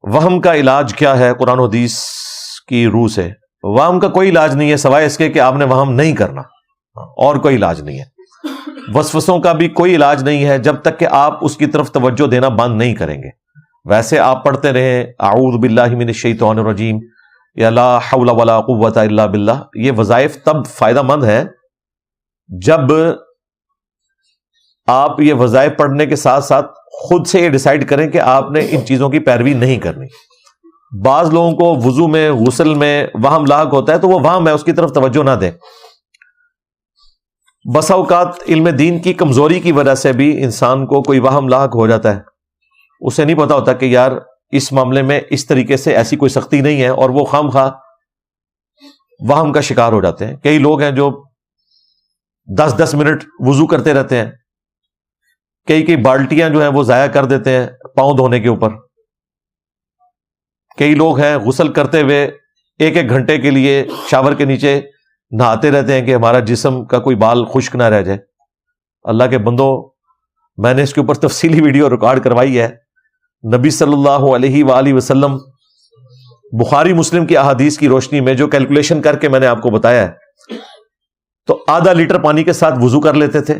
وہم کا علاج کیا ہے قرآن و حدیث کی روح سے؟ وہم کا کوئی علاج نہیں ہے سوائے اس کے کہ آپ نے وہم نہیں کرنا، اور کوئی علاج نہیں ہے۔ وسوسوں کا بھی کوئی علاج نہیں ہے جب تک کہ آپ اس کی طرف توجہ دینا بند نہیں کریں گے۔ ویسے آپ پڑھتے رہیں اعوذ باللہ من الشیطان الرجیم یا لا حول ولا قوۃ الا باللہ، یہ وظائف تب فائدہ مند ہے جب آپ یہ وظائف پڑھنے کے ساتھ ساتھ خود سے یہ ڈیسائیڈ کریں کہ آپ نے ان چیزوں کی پیروی نہیں کرنی۔ بعض لوگوں کو وضو میں غسل میں وہم لاحق ہوتا ہے تو وہ وہم ہے، اس کی طرف توجہ نہ دیں۔ بسا اوقات علم دین کی کمزوری کی وجہ سے بھی انسان کو کوئی وہم لاحق ہو جاتا ہے، اسے نہیں پتا ہوتا کہ یار اس معاملے میں اس طریقے سے ایسی کوئی سختی نہیں ہے، اور وہ خام خواہ وہم کا شکار ہو جاتے ہیں۔ کئی لوگ ہیں جو 10 منٹ وضو کرتے رہتے ہیں، کئی بالٹیاں جو ہیں وہ ضائع کر دیتے ہیں پاؤں دھونے کے اوپر۔ کئی لوگ ہیں غسل کرتے ہوئے 1 گھنٹے کے لیے شاور کے نیچے نہاتے رہتے ہیں کہ ہمارا جسم کا کوئی بال خشک نہ رہ جائے۔ اللہ کے بندو، میں نے اس کے اوپر تفصیلی ویڈیو ریکارڈ کروائی ہے۔ نبی صلی اللہ علیہ وآلہ وسلم بخاری مسلم کی احادیث کی روشنی میں جو کیلکولیشن کر کے میں نے آپ کو بتایا ہے، تو آدھا لیٹر پانی کے ساتھ وضو کر لیتے تھے،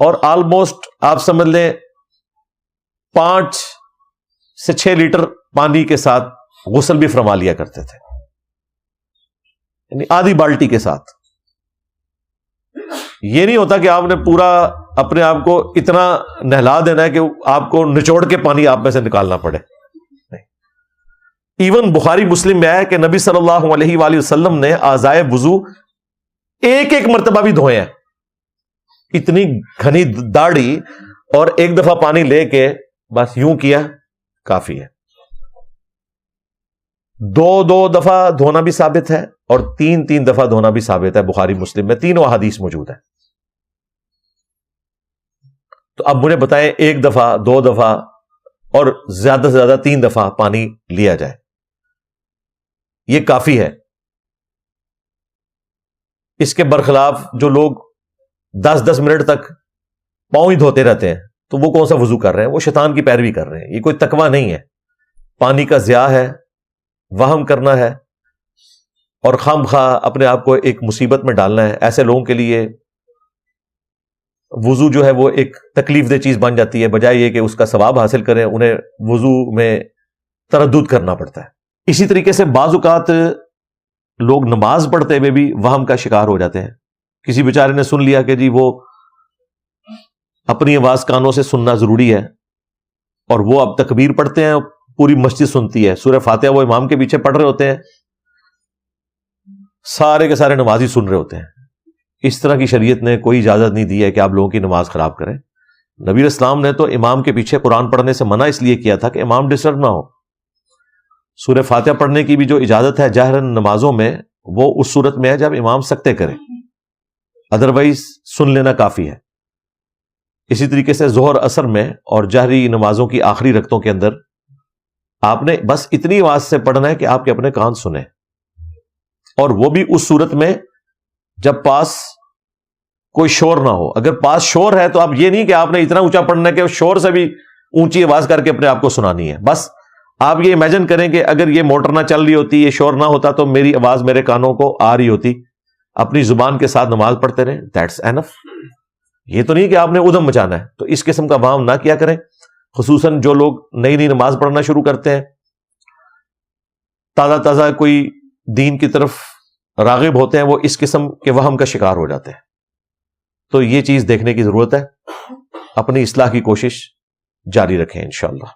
اور آلموسٹ آپ سمجھ لیں 5 سے 6 لیٹر پانی کے ساتھ غسل بھی فرما لیا کرتے تھے، یعنی آدھی بالٹی کے ساتھ۔ یہ نہیں ہوتا کہ آپ نے پورا اپنے آپ کو اتنا نہلا دینا ہے کہ آپ کو نچوڑ کے پانی آپ میں سے نکالنا پڑے۔ ایون بخاری مسلم میں ہے کہ نبی صلی اللہ علیہ وآلہ وسلم نے اعضائے وضو 1 مرتبہ بھی دھوئے ہیں۔ اتنی گھنی داڑھی اور 1 دفعہ پانی لے کے بس یوں کیا کافی ہے۔ 2 دفعہ دھونا بھی ثابت ہے، اور 3 دفعہ دھونا بھی ثابت ہے۔ بخاری مسلم میں تینوں احادیث موجود ہیں۔ تو اب مجھے بتائیں 1 دفعہ 2 دفعہ اور زیادہ سے زیادہ 3 دفعہ پانی لیا جائے، یہ کافی ہے؟ اس کے برخلاف جو لوگ 10 منٹ تک پاؤں ہی دھوتے رہتے ہیں، تو وہ کون سا وضو کر رہے ہیں؟ وہ شیطان کی پیروی کر رہے ہیں۔ یہ کوئی تقویٰ نہیں ہے، پانی کا ضیاع ہے، وہم کرنا ہے، اور خام خواہ اپنے آپ کو ایک مصیبت میں ڈالنا ہے۔ ایسے لوگوں کے لیے وضو جو ہے وہ ایک تکلیف دہ چیز بن جاتی ہے، بجائے یہ کہ اس کا ثواب حاصل کریں، انہیں وضو میں تردد کرنا پڑتا ہے۔ اسی طریقے سے بعض اوقات لوگ نماز پڑھتے ہوئے بھی وہم کا شکار ہو جاتے ہیں۔ کسی بیچارے نے سن لیا کہ جی وہ اپنی آواز کانوں سے سننا ضروری ہے، اور وہ اب تکبیر پڑھتے ہیں، پوری مسجد سنتی ہے، سورہ فاتحہ وہ امام کے پیچھے پڑھ رہے ہوتے ہیں، سارے کے سارے نمازی سن رہے ہوتے ہیں۔ اس طرح کی شریعت نے کوئی اجازت نہیں دی ہے کہ آپ لوگوں کی نماز خراب کریں۔ نبی علیہ السلام نے تو امام کے پیچھے قرآن پڑھنے سے منع اس لیے کیا تھا کہ امام ڈسٹرب نہ ہو۔ سورہ فاتحہ پڑھنے کی بھی جو اجازت ہے جاہرن نمازوں میں، وہ اس صورت میں ہے جب امام سکتے کرے، ادروائز سن لینا کافی ہے۔ اسی طریقے سے ظہر عصر میں اور جہری نمازوں کی آخری رکعتوں کے اندر آپ نے بس اتنی آواز سے پڑھنا ہے کہ آپ کے اپنے کان سنیں، اور وہ بھی اس صورت میں جب پاس کوئی شور نہ ہو۔ اگر پاس شور ہے تو اب یہ نہیں کہ آپ نے اتنا اونچا پڑھنا ہے کہ شور سے بھی اونچی آواز کر کے اپنے آپ کو سنانی ہے۔ بس آپ یہ امیجن کریں کہ اگر یہ موٹر نہ چل رہی ہوتی، یہ شور نہ ہوتا، تو میری آواز میرے کانوں کو آ رہی ہوتی، اپنی زبان کے ساتھ نماز پڑھتے رہیں، دیٹس اینف۔ یہ تو نہیں کہ آپ نے ادھم مچانا ہے۔ تو اس قسم کا وہم نہ کیا کریں، خصوصاً جو لوگ نئی نماز پڑھنا شروع کرتے ہیں، تازہ کوئی دین کی طرف راغب ہوتے ہیں، وہ اس قسم کے وہم کا شکار ہو جاتے ہیں۔ تو یہ چیز دیکھنے کی ضرورت ہے، اپنی اصلاح کی کوشش جاری رکھیں انشاءاللہ۔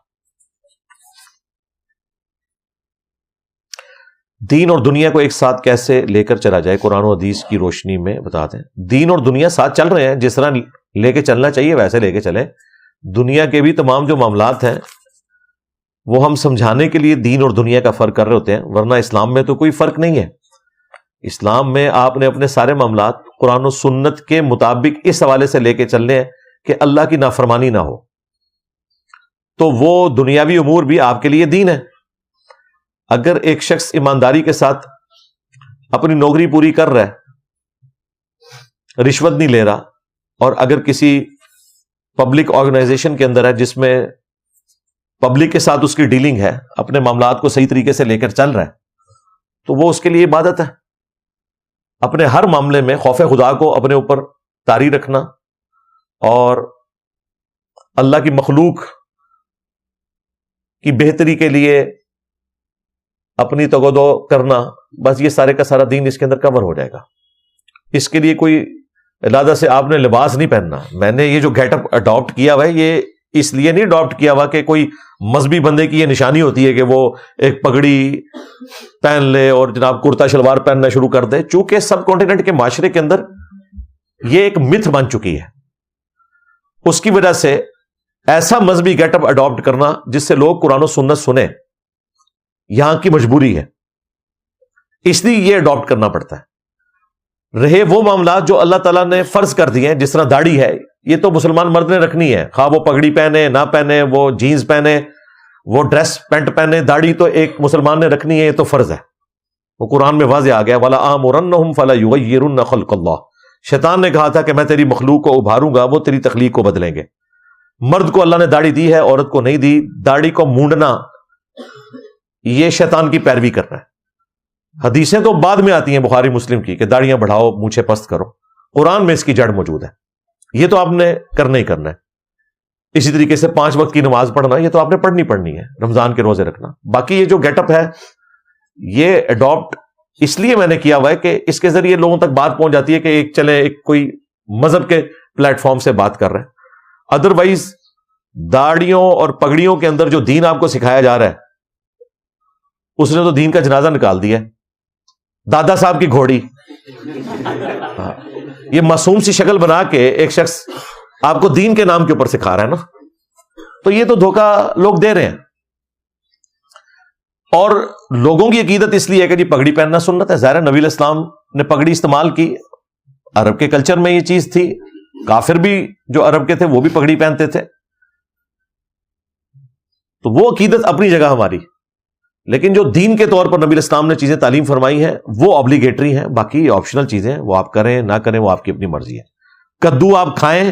دین اور دنیا کو ایک ساتھ کیسے لے کر چلا جائے، قرآن و حدیث کی روشنی میں بتا دیں۔ دین اور دنیا ساتھ چل رہے ہیں، جس طرح لے کے چلنا چاہیے ویسے لے کے چلیں۔ دنیا کے بھی تمام جو معاملات ہیں وہ ہم سمجھانے کے لیے دین اور دنیا کا فرق کر رہے ہوتے ہیں، ورنہ اسلام میں تو کوئی فرق نہیں ہے۔ اسلام میں آپ نے اپنے سارے معاملات قرآن و سنت کے مطابق اس حوالے سے لے کے چلنے ہیں کہ اللہ کی نافرمانی نہ ہو، تو وہ دنیاوی امور بھی آپ کے لیے دین ہے۔ اگر ایک شخص ایمانداری کے ساتھ اپنی نوکری پوری کر رہا ہے، رشوت نہیں لے رہا، اور اگر کسی پبلک آرگنائزیشن کے اندر ہے جس میں پبلک کے ساتھ اس کی ڈیلنگ ہے، اپنے معاملات کو صحیح طریقے سے لے کر چل رہا ہے، تو وہ اس کے لیے عبادت ہے۔ اپنے ہر معاملے میں خوف خدا کو اپنے اوپر طاری رکھنا اور اللہ کی مخلوق کی بہتری کے لیے اپنی تگودو کرنا، بس یہ سارے کا سارا دین اس کے اندر کور ہو جائے گا۔ اس کے لیے کوئی علادہ سے آپ نے لباس نہیں پہننا۔ میں نے یہ جو گیٹ اپ اڈاپٹ کیا ہوا ہے، یہ اس لیے نہیں اڈاپٹ کیا ہوا کہ کوئی مذہبی بندے کی یہ نشانی ہوتی ہے کہ وہ ایک پگڑی پہن لے اور جناب کرتا شلوار پہننا شروع کر دے، چونکہ سب کانٹیننٹ کے معاشرے کے اندر یہ ایک متھ بن چکی ہے۔ اس کی وجہ سے ایسا مذہبی گیٹ اپ اڈاپٹ کرنا جس سے لوگ قرآن و سنت سنیں، یہاں کی مجبوری ہے، اس لیے یہ اڈاپٹ کرنا پڑتا ہے۔ رہے وہ معاملات جو اللہ تعالیٰ نے فرض کر دیے ہیں، جس طرح داڑھی ہے، یہ تو مسلمان مرد نے رکھنی ہے، خواہ وہ پگڑی پہنے نہ پہنے، وہ جینز پہنے، وہ ڈریس پینٹ پہنے، داڑھی تو ایک مسلمان نے رکھنی ہے، یہ تو فرض ہے۔ وہ قرآن میں واضح آ گیا، وَلَآمُرَنَّهُمْ فَلَيُغَيِّرُنَّ خَلْقَ اللَّهِ۔ شیطان نے کہا تھا کہ میں تیری مخلوق کو ابھاروں گا، وہ تیری تخلیق کو بدلیں گے۔ مرد کو اللہ نے داڑھی دی ہے، عورت کو نہیں دی۔ داڑھی کو مونڈنا یہ شیطان کی پیروی کرنا ہے۔ حدیثیں تو بعد میں آتی ہیں بخاری مسلم کی کہ داڑیاں بڑھاؤ، مونچھیں پست کرو، قرآن میں اس کی جڑ موجود ہے۔ یہ تو آپ نے کرنا ہی کرنا ہے۔ اسی طریقے سے 5 وقت کی نماز پڑھنا، یہ تو آپ نے پڑھنی ہے۔ رمضان کے روزے رکھنا، باقی یہ جو گیٹ اپ ہے یہ اڈاپٹ اس لیے میں نے کیا ہوا ہے کہ اس کے ذریعے لوگوں تک بات پہنچ جاتی ہے کہ ایک چلے ایک کوئی مذہب کے پلیٹ فارم سے بات کر رہے ہیں۔ ادروائز داڑیوں اور پگڑیوں کے اندر جو دین آپ کو سکھایا جا رہا ہے، اس نے تو دین کا جنازہ نکال دیا ہے۔ دادا صاحب کی گھوڑی، یہ معصوم سی شکل بنا کے ایک شخص آپ کو دین کے نام کے اوپر سکھا رہا ہے نا، تو یہ تو دھوکہ لوگ دے رہے ہیں۔ اور لوگوں کی عقیدت اس لیے ہے کہ جی پگڑی پہننا سنت ہے۔ ظاہر نبی علیہ السلام نے پگڑی استعمال کی، عرب کے کلچر میں یہ چیز تھی، کافر بھی جو عرب کے تھے وہ بھی پگڑی پہنتے تھے، تو وہ عقیدت اپنی جگہ ہماری۔ لیکن جو دین کے طور پر نبی علیہ السلام نے چیزیں تعلیم فرمائی ہیں وہ obligatory ہیں، باقی آپشنل چیزیں وہ آپ کریں نہ کریں وہ آپ کی اپنی مرضی ہے۔ کدو آپ کھائیں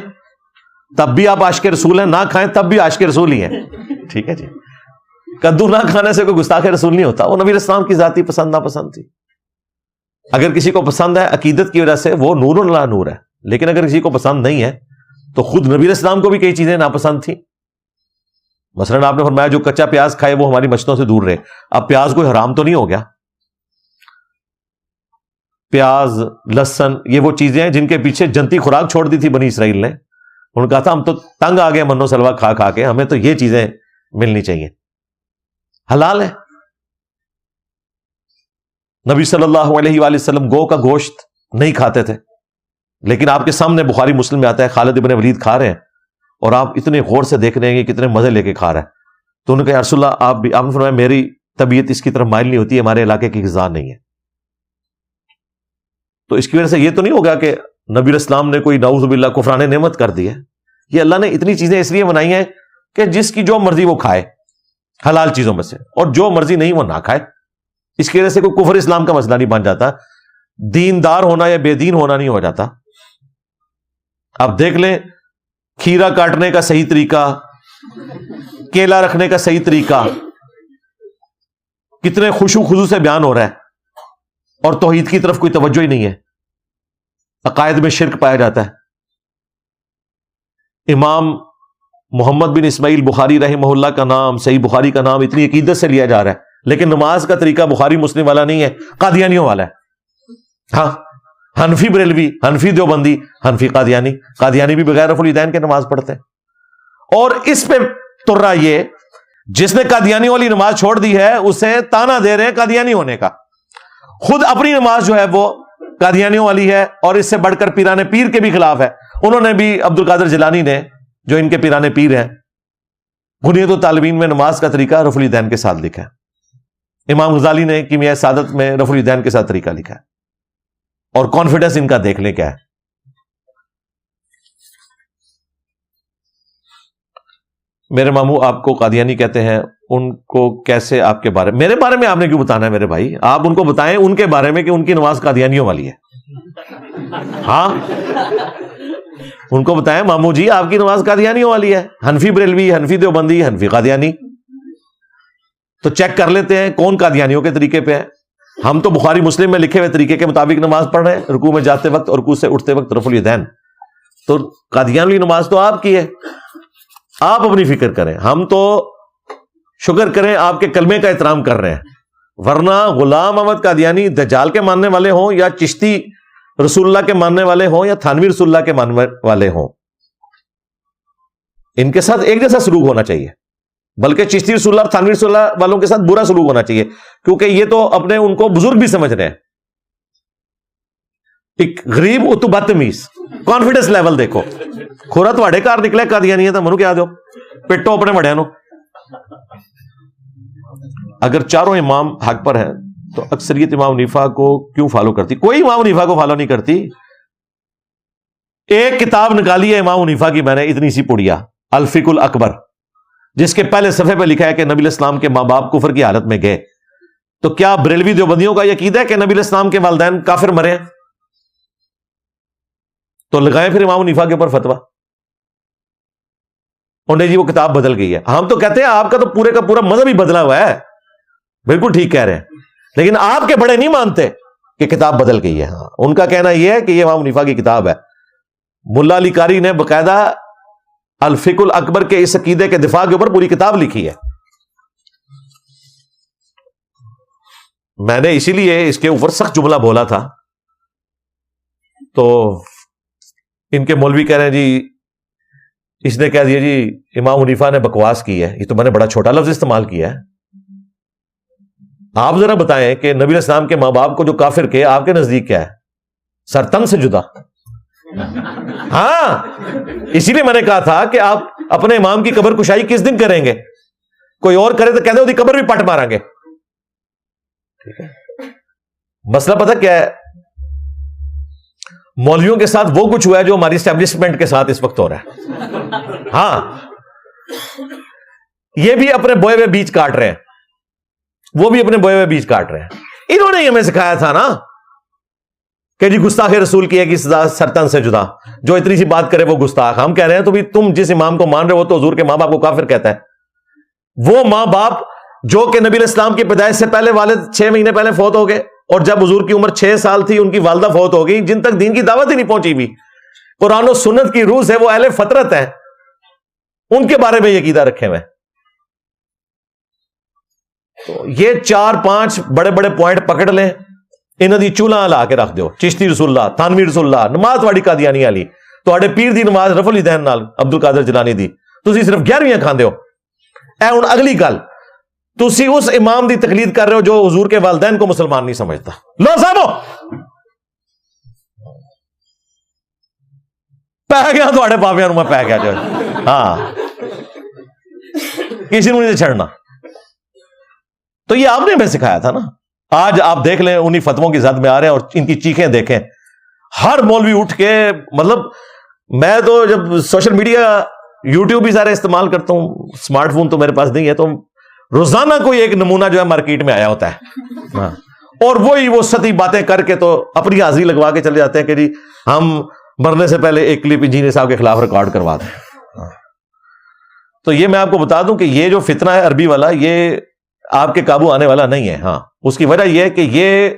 تب بھی آپ عاشق رسول ہیں، نہ کھائیں تب بھی عاشق رسول ہی ہیں، ٹھیک ہے جی۔ کدو نہ کھانے سے کوئی گستاخ رسول نہیں ہوتا، وہ نبی علیہ السلام کی ذاتی پسند ناپسند تھی۔ اگر کسی کو پسند ہے عقیدت کی وجہ سے وہ نور اللہ نور ہے، لیکن اگر کسی کو پسند نہیں ہے تو خود نبی علیہ السلام کو بھی کئی چیزیں ناپسند تھیں۔ مثلاً آپ نے فرمایا جو کچا پیاز کھائے وہ ہماری مچھتوں سے دور رہے۔ اب پیاز کوئی حرام تو نہیں ہو گیا؟ پیاز، لہسن، یہ وہ چیزیں ہیں جن کے پیچھے جنتی خوراک چھوڑ دی تھی بنی اسرائیل نے۔ انہوں نے کہا تھا ہم تو تنگ آ گئے منو سلوا کھا کھا کے، ہمیں تو یہ چیزیں ملنی چاہیے، حلال ہے۔ نبی صلی اللہ علیہ وآلہ وسلم گو کا گوشت نہیں کھاتے تھے، لیکن آپ کے سامنے بخاری مسلم میں آتا ہے خالد ابن ولید کھا رہے ہیں اور آپ اتنے غور سے دیکھ رہے ہیں کہ کتنے مزے لے کے کھا رہا ہے۔ تو انہوں نے کہا رسول اللہ آپ بھی، آپ نے فرمایا میری طبیعت اس کی طرف مائل نہیں ہوتی، ہمارے علاقے کی غذا نہیں ہے۔ تو اس کی وجہ سے یہ تو نہیں ہوگا کہ نبی علیہ السلام نے کوئی نعوذ باللہ کفران نعمت کر دی ہے۔ یہ اللہ نے اتنی چیزیں اس لیے بنائی ہیں کہ جس کی جو مرضی وہ کھائے حلال چیزوں میں سے، اور جو مرضی نہیں وہ نہ کھائے۔ اس کی وجہ سے کوئی کفر اسلام کا مسئلہ نہیں بن جاتا، دیندار ہونا یا بے دین ہونا نہیں ہو جاتا۔ آپ دیکھ لیں کھیرا کاٹنے کا صحیح طریقہ، کیلا رکھنے کا صحیح طریقہ کتنے خشوع خضوع سے بیان ہو رہا ہے، اور توحید کی طرف کوئی توجہ ہی نہیں ہے، عقائد میں شرک پایا جاتا ہے۔ امام محمد بن اسماعیل بخاری رحمہ اللہ کا نام، صحیح بخاری کا نام اتنی عقیدت سے لیا جا رہا ہے، لیکن نماز کا طریقہ بخاری مسلم والا نہیں ہے، قادیانیوں والا ہے۔ ہاں، حنفی بریلوی، حنفی دیوبندی، حنفی قادیانی، قادیانی بھی بغیر رفع الیدین کے نماز پڑھتے ہیں۔ اور اس پہ ترا یہ جس نے قادیانی والی نماز چھوڑ دی ہے اسے تانا دے رہے ہیں قادیانی ہونے کا، خود اپنی نماز جو ہے وہ قادیانیوں والی ہے، اور اس سے بڑھ کر پیران پیر کے بھی خلاف ہے۔ انہوں نے بھی، عبد القادر جیلانی نے جو ان کے پیران پیر ہیں، بنیاد الطالبین میں نماز کا طریقہ رفع الیدین کے ساتھ لکھا ہے۔ امام غزالی نے کیمیاء سعادت میں رفع الیدین کے ساتھ طریقہ لکھا ہے، اور کانفیڈنس ان کا دیکھ لیں کیا ہے۔ میرے ماموں آپ کو قادیانی کہتے ہیں، ان کو کیسے آپ کے بارے میں، میرے بارے میں آپ نے کیوں بتانا ہے میرے بھائی؟ آپ ان کو بتائیں ان کے بارے میں کہ ان کی نماز قادیانیوں والی ہے۔ ہاں، ان کو بتائیں ماموں جی آپ کی نماز قادیانیوں والی ہے، حنفی بریلوی، حنفی دیوبندی، حنفی قادیانی، تو چیک کر لیتے ہیں کون قادیانیوں کے طریقے پہ ہے. ہم تو بخاری مسلم میں لکھے ہوئے طریقے کے مطابق نماز پڑھ رہے ہیں, رکوع میں جاتے وقت اور رکوع سے اٹھتے وقت رفع الیدین. تو قادیانی نماز تو آپ کی ہے, آپ اپنی فکر کریں. ہم تو شکر کریں آپ کے کلمے کا احترام کر رہے ہیں, ورنہ غلام احمد قادیانی دجال کے ماننے والے ہوں یا چشتی رسول اللہ کے ماننے والے ہوں یا تھانوی رسول اللہ کے ماننے والے ہوں, ان کے ساتھ ایک جیسا سلوک ہونا چاہیے. بلکہ چشتی رسول اللہ اور تھانوی رسول اللہ والوں کے ساتھ برا سلوک ہونا چاہیے, کیونکہ یہ تو اپنے ان کو بزرگ بھی سمجھ رہے ہیں. ایک غریب اتو بدتمیز, کانفیڈنس لیول دیکھو. کھورا تواڈے گھر نکلے قادیانی ہے تو منو کیا دو پٹو اپنے بڑے نو. اگر چاروں امام حق پر ہیں تو اکثریت امام حنیفہ کو کیوں فالو کرتی؟ کوئی امام حنیفہ کو فالو نہیں کرتی. ایک کتاب نکالی ہے امام حنیفہ کی میں نے, اتنی سی پڑیا, الفقہ الاکبر, جس کے پہلے صفحے پہ لکھا ہے کہ نبی علیہ السلام کے ماں باپ کفر کی حالت میں گئے. تو کیا بریلوی دیوبندیوں کا یہ عقیدہ ہے کہ نبی علیہ السلام کے والدین کافر مرے ہیں؟ تو لگائیں پھر امام حنیفہ کے اوپر فتویٰ. اور نہیں جی وہ کتاب بدل گئی ہے. ہم تو کہتے ہیں آپ کا تو پورے کا پورا مذہب ہی بدلا ہوا ہے. بالکل ٹھیک کہہ رہے ہیں, لیکن آپ کے بڑے نہیں مانتے کہ کتاب بدل گئی ہے. ہاں, ان کا کہنا یہ ہے کہ یہ امام حنیفہ کی کتاب ہے. ملا علی قاری نے باقاعدہ الفقہ الاکبر کے اس عقیدے کے دفاع کے اوپر پوری کتاب لکھی ہے. میں نے اسی لیے اس کے اوپر سخت جملہ بولا تھا. تو ان کے مولوی کہہ رہے ہیں جی اس نے کہہ دیا جی امام حنیفہ نے بکواس کی ہے. یہ تو میں نے بڑا چھوٹا لفظ استعمال کیا ہے. آپ ذرا بتائیں کہ نبی علیہ السلام کے ماں باپ کو جو کافر کے آپ کے نزدیک کیا ہے؟ سرتن سے جدا. ہاں, اسی لیے میں نے کہا تھا کہ آپ اپنے امام کی قبر کشائی کس دن کریں گے؟ کوئی اور کرے تو کہتے ہیں قبر بھی پٹ ماریں گے. ٹھیک ہے, مسئلہ پتہ کیا ہے؟ مولویوں کے ساتھ وہ کچھ ہوا ہے جو ہماری اسٹیبلشمنٹ کے ساتھ اس وقت ہو رہا ہے. ہاں, یہ بھی اپنے بوئے ہوئے بیج کاٹ رہے ہیں, وہ بھی اپنے بوئے ہوئے بیج کاٹ رہے ہیں. انہوں نے ہمیں سکھایا تھا نا کہ جی گستاخ رسول کی ہے کہ سزا سرتن سے جدا, جو اتنی سی بات کرے وہ گستاخ. ہم کہہ رہے ہیں تو بھی تم جس امام کو مان رہے ہو تو حضور کے ماں باپ کو کافر کہتا ہے. وہ ماں باپ جو کہ نبی علیہ السلام کی پیدائش سے پہلے والد 6 مہینے پہلے فوت ہو گئے, اور جب حضور کی عمر 6 سال تھی ان کی والدہ فوت ہو گئی, جن تک دین کی دعوت ہی نہیں پہنچی بھی. قرآن و سنت کی روح سے وہ اہل فطرت ہیں, ان کے بارے میں یہ عقیدہ رکھے ہوئے. تو یہ 4-5 بڑے بڑے پوائنٹ پکڑ لیں, انہاں دی چولہاں لا کے رکھ دیو. چشتی رسول اللہ, تھانوی رسول اللہ, نماز واڑی قادیانی والی, تواڈے پیر دی نماز رفع الیدین نال عبد القادر جیلانی دی, تسی صرف 11ویں کھاندے ہو. اے ہن اگلی گل, تسی اس امام دی تقلید کر رہے ہو جو حضور کے والدین کو مسلمان نہیں سمجھتا. لو صاحبو پہ گیا تواڈے پاپیاں نوں, میں پہ گیا جو. ہاں, کسی نوں نہیں چھڑنا. تو یہ آپ نے ہمیں سکھایا تھا نا. آج آپ دیکھ لیں انہی فتووں کی زد میں آ رہے ہیں اور ان کی چیخیں دیکھیں. ہر مولوی اٹھ کے, مطلب میں تو جب سوشل میڈیا یوٹیوب بھی سارے استعمال کرتا ہوں, اسمارٹ فون تو میرے پاس نہیں ہے, تو روزانہ کوئی ایک نمونہ جو ہے مارکیٹ میں آیا ہوتا ہے, اور وہی وہ ستی باتیں کر کے تو اپنی حاضری لگوا کے چلے جاتے ہیں کہ جی ہم مرنے سے پہلے ایک کلپ انجینئر صاحب کے خلاف ریکارڈ کروا دیں. تو یہ میں آپ کو بتا دوں کہ یہ جو فتنہ ہے عربی والا, یہ آپ کے قابو آنے والا نہیں ہے. ہاں, اس کی وجہ یہ ہے کہ یہ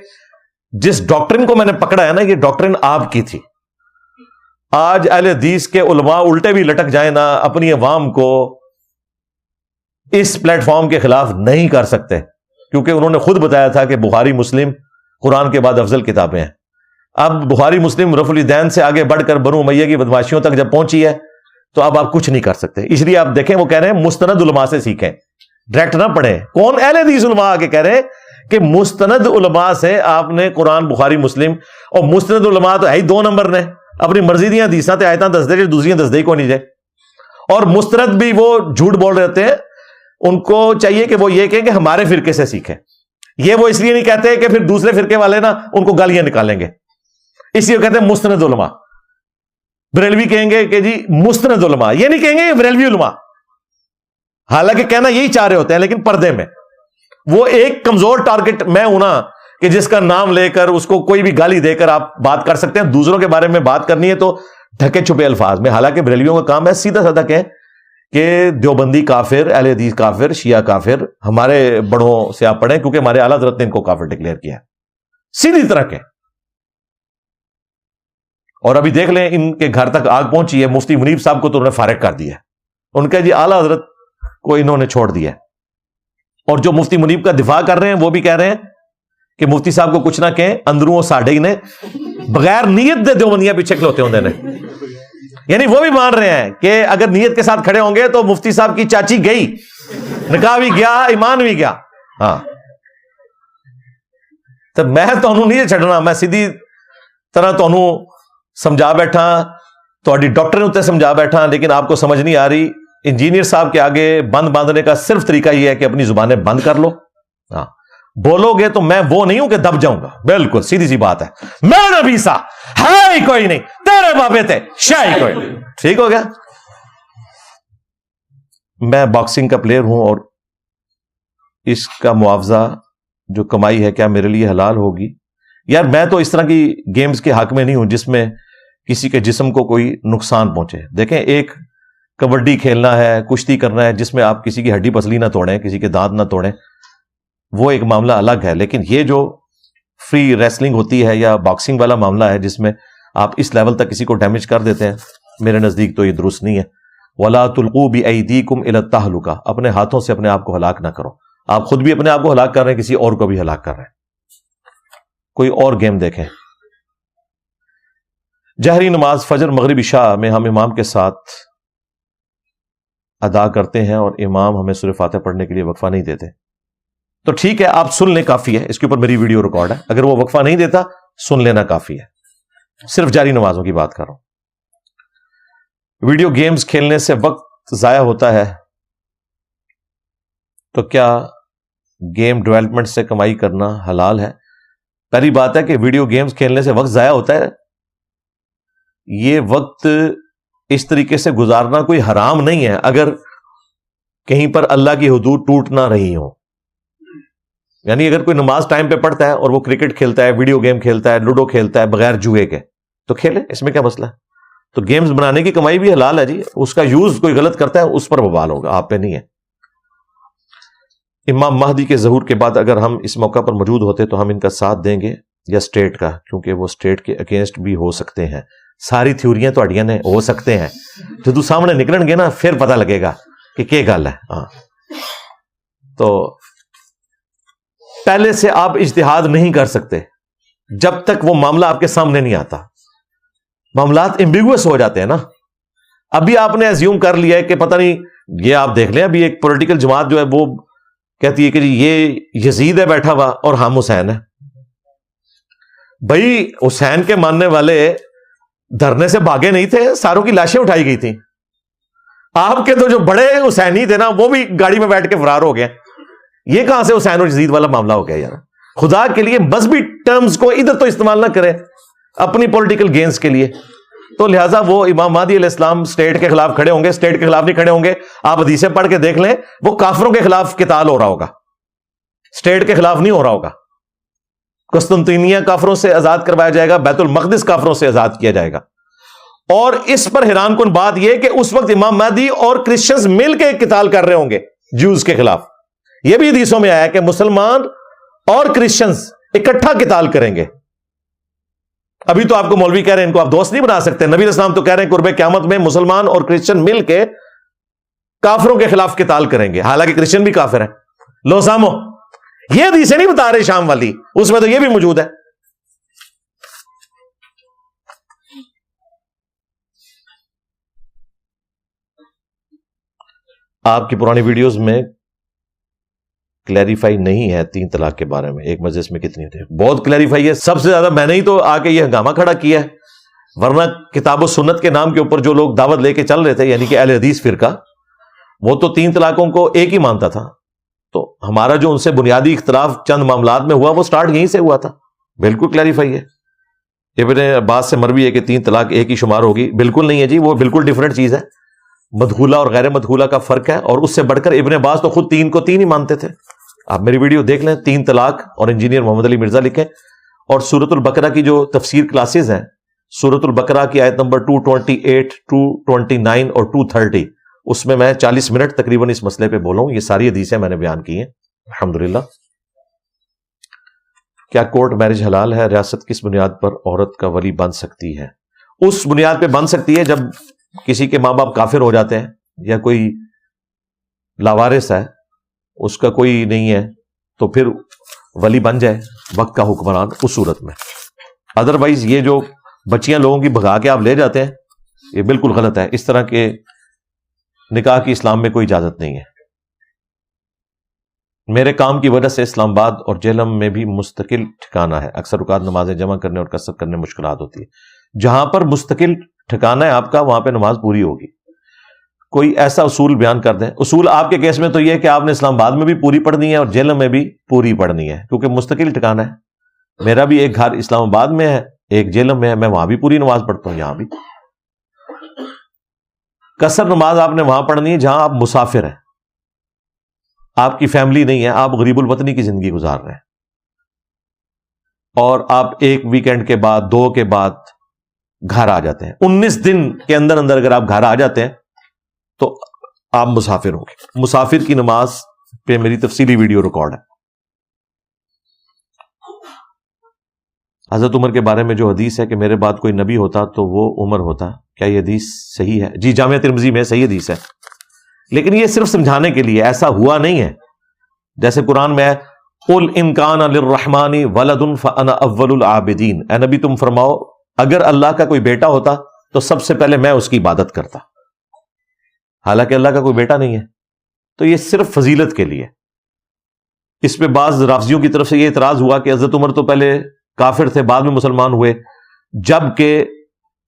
جس ڈاکٹرن کو میں نے پکڑا ہے نا, یہ ڈاکٹرن آپ کی تھی. آج اہل حدیث کے علماء الٹے بھی لٹک جائیں نا, اپنی عوام کو اس پلیٹ فارم کے خلاف نہیں کر سکتے, کیونکہ انہوں نے خود بتایا تھا کہ بخاری مسلم قرآن کے بعد افضل کتابیں ہیں. اب بخاری مسلم رفع الیدین سے آگے بڑھ کر بنو امیہ کی بدماشیوں تک جب پہنچی ہے تو اب آپ کچھ نہیں کر سکتے. اس لیے آپ دیکھیں وہ کہہ رہے ہیں مستند علماء سے سیکھیں, ڈائریکٹ نہ پڑھیں. کون؟ اہل حدیث علماء آگے کہہ رہے ہیں کہ مستند علماء سے آپ نے قرآن بخاری مسلم, اور مستند علماء تو ہے ہی 2 نمبر نے, اپنی مرضی دیاں حدیثاں تے آیتاں دس دے جو دوسریاں دس دے کو نہیں جائے. اور مستند بھی وہ جھوٹ بول رہے ہوتے ہیں, ان کو چاہیے کہ وہ یہ کہیں کہ ہمارے فرقے سے سیکھیں. یہ وہ اس لیے نہیں کہتے کہ پھر دوسرے فرقے والے نا ان کو گالیاں نکالیں گے, اس لیے کہتے ہیں مستند علماء. بریلوی کہیں گے کہ جی مستند علماء, یہ نہیں کہیں گے بریلوی علماء, حالانکہ کہنا یہی چاہ رہے ہوتے ہیں لیکن پردے میں. وہ ایک کمزور ٹارگٹ میں ہوں نا کہ جس کا نام لے کر اس کو کوئی بھی گالی دے کر آپ بات کر سکتے ہیں. دوسروں کے بارے میں بات کرنی ہے تو ڈھکے چھپے الفاظ میں. حالانکہ بریلویوں کا کام ہے سیدھا سادہ کہیں کہ دیوبندی کافر، اہل حدیث کافر، شیعہ کافر، ہمارے بڑوں سے آپ پڑھیں کیونکہ ہمارے اعلیٰ حضرت نے ان کو کافر ڈکلیئر کیا ہے، سیدھی طرح کے. اور ابھی دیکھ لیں ان کے گھر تک آگ پہنچی ہے، مفتی منیب صاحب کو تو انہوں نے فارغ کر دیا ہے. ان کا جی اعلیٰ حضرت کو انہوں نے چھوڑ دیا ہے. اور جو مفتی منیب کا دفاع کر رہے ہیں وہ بھی کہہ رہے ہیں کہ مفتی صاحب کو کچھ نہ کہیں، اندروں ساڑھے ہی نے بغیر نیت دے دیوبندیاں پیچھے کھلوتے ہوتے ہیں. یعنی وہ بھی مان رہے ہیں کہ اگر نیت کے ساتھ کھڑے ہوں گے تو مفتی صاحب کی چاچی گئی، نکاح بھی گیا، ایمان بھی گیا. ہاں تو میں تمہوں نہیں چھڈنا، میں سیدھی طرح تمہوں سمجھا بیٹھا، تہاڈی ڈاکٹر نے اتنے سمجھا بیٹھا، لیکن آپ کو سمجھ نہیں آ رہی. انجینئر صاحب کے آگے بند باندھنے کا صرف طریقہ یہ ہے کہ اپنی زبانیں بند کر لو. ہاں بولو گے تو میں وہ نہیں ہوں کہ دب جاؤں گا، بالکل سیدھی سی بات ہے. میں نبی سا ہے ہی کوئی نہیں، تیرے بابے تھے شاہ ہی کوئی نہیں. ٹھیک ہو گیا. میں باکسنگ کا پلیئر ہوں اور اس کا معاوضہ جو کمائی ہے کیا میرے لیے حلال ہوگی؟ یار میں تو اس طرح کی گیمز کے حق میں نہیں ہوں جس میں کسی کے جسم کو کوئی نقصان پہنچے. دیکھیں ایک کبڈی کھیلنا ہے، کشتی کرنا ہے جس میں آپ کسی کی ہڈی پسلی نہ توڑیں، کسی کے دانت نہ توڑیں، وہ ایک معاملہ الگ ہے. لیکن یہ جو فری ریسلنگ ہوتی ہے یا باکسنگ والا معاملہ ہے جس میں آپ اس لیول تک کسی کو ڈیمیج کر دیتے ہیں، میرے نزدیک تو یہ درست نہیں ہے. وَلَا تُلْقُوا بِأَيْدِيكُمْ إِلَى التَّهْلُكَةِ، اپنے ہاتھوں سے اپنے آپ کو ہلاک نہ کرو. آپ خود بھی اپنے آپ کو ہلاک کر رہے ہیں، کسی اور کو بھی ہلاک کر رہے ہیں. کوئی اور گیم دیکھیں. جہری نماز فجر مغرب عشاء میں ہم امام کے ساتھ ادا کرتے ہیں اور امام ہمیں سورہ فاتحہ پڑھنے کے لیے وقفہ نہیں دیتے. تو ٹھیک ہے، آپ سن لیں، کافی ہے. اس کے اوپر میری ویڈیو ریکارڈ ہے. اگر وہ وقفہ نہیں دیتا سن لینا کافی ہے. صرف جاری نمازوں کی بات کر رہا ہوں. ویڈیو گیمز کھیلنے سے وقت ضائع ہوتا ہے تو کیا گیم ڈیولپمنٹ سے کمائی کرنا حلال ہے؟ پہلی بات ہے کہ ویڈیو گیمز کھیلنے سے وقت ضائع ہوتا ہے، یہ وقت اس طریقے سے گزارنا کوئی حرام نہیں ہے اگر کہیں پر اللہ کی حدود ٹوٹ نہ رہی ہوں. یعنی اگر کوئی نماز ٹائم پہ پڑھتا ہے اور وہ کرکٹ کھیلتا ہے، ویڈیو گیم کھیلتا ہے، لوڈو کھیلتا ہے بغیر جوئے کے، تو کھیلے، اس میں کیا مسئلہ ہے؟ تو گیمز بنانے کی کمائی بھی حلال ہے جی. اس کا یوز کوئی غلط کرتا ہے اس پر وبال ہوگا، آپ پہ نہیں ہے. امام مہدی کے ظہور کے بعد اگر ہم اس موقع پر موجود ہوتے تو ہم ان کا ساتھ دیں گے یا اسٹیٹ کا، کیونکہ وہ اسٹیٹ کے اگینسٹ بھی ہو سکتے ہیں. ساری تھیوریاں تو اڈیاں نے ہو سکتے ہیں، تو سامنے نکلن گے نا پھر پتہ لگے گا کہ کیا گل ہے. ہاں تو پہلے سے آپ اجتہاد نہیں کر سکتے جب تک وہ معاملہ آپ کے سامنے نہیں آتا. معاملات ایمبیگوس ہو جاتے ہیں نا. ابھی آپ نے ایزیوم کر لیا ہے کہ پتہ نہیں، یہ آپ دیکھ لیں ابھی ایک پولیٹیکل جماعت جو ہے وہ کہتی ہے کہ جی یہ یزید ہے بیٹھا ہوا اور ہم حسین ہیں. بھائی حسین کے ماننے والے دھرنے سے بھاگے نہیں تھے، ساروں کی لاشیں اٹھائی گئی تھیں. آپ کے تو جو بڑے حسینی تھے نا وہ بھی گاڑی میں بیٹھ کے فرار ہو گئے. یہ کہاں سے حسین اور یزید والا معاملہ ہو گیا یار؟ خدا کے لیے مذہبی ٹرمز کو ادھر تو استعمال نہ کرے اپنی پولیٹیکل گینز کے لیے. تو لہٰذا وہ امام مہدی علیہ السلام اسٹیٹ کے خلاف کھڑے ہوں گے، اسٹیٹ کے خلاف نہیں کھڑے ہوں گے. آپ حدیثیں پڑھ کے دیکھ لیں، وہ کافروں کے خلاف قتال ہو رہا ہوگا، اسٹیٹ کے خلاف نہیں ہو رہا ہوگا. قسطنطینیہ کافروں سے آزاد کروایا جائے گا، بیت المقدس کافروں سے آزاد کیا جائے گا. اور اس پر حیران کن بات یہ کہ اس وقت امام مہدی اور کرسچنز مل کے قتال کر رہے ہوں گے جوز کے خلاف. یہ بھی حدیثوں میں آیا کہ مسلمان اور کرسچنز اکٹھا قتال کریں گے. ابھی تو آپ کو مولوی کہہ رہے ہیں ان کو آپ دوست نہیں بنا سکتے. نبی علیہ السلام تو کہہ رہے ہیں قرب قیامت میں مسلمان اور کرسچن مل کے کافروں کے خلاف قتال کریں گے، حالانکہ کرسچن بھی کافر ہیں. لو سامو، یہ حدیثیں نہیں بتا رہے شام والی، اس میں تو یہ بھی موجود ہے. آپ کی پرانی ویڈیوز میں کلیریفائی نہیں ہے 3 طلاق کے بارے میں. ایک مجلس میں کتنی تھے؟ بہت کلیریفائی ہے. سب سے زیادہ میں نے ہی تو آ کے یہ ہنگامہ کھڑا کیا ہے، ورنہ کتاب و سنت کے نام کے اوپر جو لوگ دعوت لے کے چل رہے تھے، یعنی کہ اہل حدیث فرقہ، وہ تو 3 طلاقوں کو ایک ہی مانتا تھا. تو ہمارا جو ان سے بنیادی اختلاف چند معاملات میں ہوا وہ سٹارٹ یہیں سے ہوا تھا. بالکل کلیریفائی ہے. ابن عباس سے مروی ہے کہ 3 طلاق ایک ہی شمار ہوگی. بالکل نہیں ہے جی، وہ بالکل ڈیفرنٹ چیز ہے. مدخولہ اور غیر مدخولہ کا فرق ہے، اور اس سے بڑھ کر ابن عباس تو خود 3 کو 3 ہی مانتے تھے. آپ میری ویڈیو دیکھ لیں، 3 طلاق، اور انجینئر محمد علی مرزا لکھیں. اور سورۃ البقرہ کی جو تفسیر کلاسز ہیں، سورۃ البقرہ کی آیت نمبر 228، 229 اور 230، اس میں 40 منٹ تقریباً اس مسئلے پہ بولا ہوں. یہ ساری حدیثیں میں نے بیان کی ہیں الحمدللہ. کیا کورٹ میرج حلال ہے؟ ریاست کس بنیاد پر عورت کا ولی بن سکتی ہے؟ اس بنیاد پہ بن سکتی ہے جب کسی کے ماں باپ کافر ہو جاتے ہیں یا کوئی لاوارث ہے, اس کا کوئی نہیں ہے, تو پھر ولی بن جائے وقت کا حکمران اس صورت میں. ادروائز یہ جو بچیاں لوگوں کی بھگا کے آپ لے جاتے ہیں یہ بالکل غلط ہے. اس طرح کے نکاح کی اسلام میں کوئی اجازت نہیں ہے. میرے کام کی وجہ سے اسلام آباد اور جہلم میں بھی مستقل ٹھکانہ ہے. اکثر اوقات نمازیں جمع کرنے اور کثرت کرنے میں مشکلات ہوتی ہے. جہاں پر مستقل ٹھکانہ ہے آپ کا وہاں پہ نماز پوری ہوگی. کوئی ایسا اصول بیان کر دیں. اصول آپ کے کیس میں تو یہ ہے کہ آپ نے اسلام آباد میں بھی پوری پڑھنی ہے اور جہلم میں بھی پوری پڑھنی ہے, کیونکہ مستقل ٹھکانہ ہے. میرا بھی ایک گھر اسلام آباد میں ہے, ایک جہلم میں ہے, میں وہاں بھی پوری نماز پڑھتا ہوں, یہاں بھی. قصر نماز آپ نے وہاں پڑھنی ہے جہاں آپ مسافر ہیں, آپ کی فیملی نہیں ہے, آپ غریب الوطنی کی زندگی گزار رہے ہیں, اور آپ ایک ویکینڈ کے بعد 2 کے بعد گھر آ جاتے ہیں. 19 دن کے اندر اگر آپ گھر آ جاتے ہیں تو آپ مسافر ہوں گے. مسافر کی نماز پہ میری تفصیلی ویڈیو ریکارڈ ہے. حضرت عمر کے بارے میں جو حدیث ہے کہ میرے بعد کوئی نبی ہوتا تو وہ عمر ہوتا, کیا یہ حدیث صحیح ہے؟ جی, جامعہ ترمذی میں صحیح حدیث ہے, لیکن یہ صرف سمجھانے کے لیے, ایسا ہوا نہیں ہے. جیسے قرآن میں ہے قُلْ إِن كَانَ لِلرَّحْمَنِ وَلَدٌ فَأَنَا أَوَّلُ الْعَابِدِينَ, اے نبی تم فرماؤ اگر اللہ کا کوئی بیٹا ہوتا تو سب سے پہلے میں اس کی عبادت کرتا. حالانکہ اللہ کا کوئی بیٹا نہیں ہے. تو یہ صرف فضیلت کے لیے. اس پہ بعض رافضیوں کی طرف سے یہ اعتراض ہوا کہ حضرت عمر تو پہلے کافر تھے, بعد میں مسلمان ہوئے, جبکہ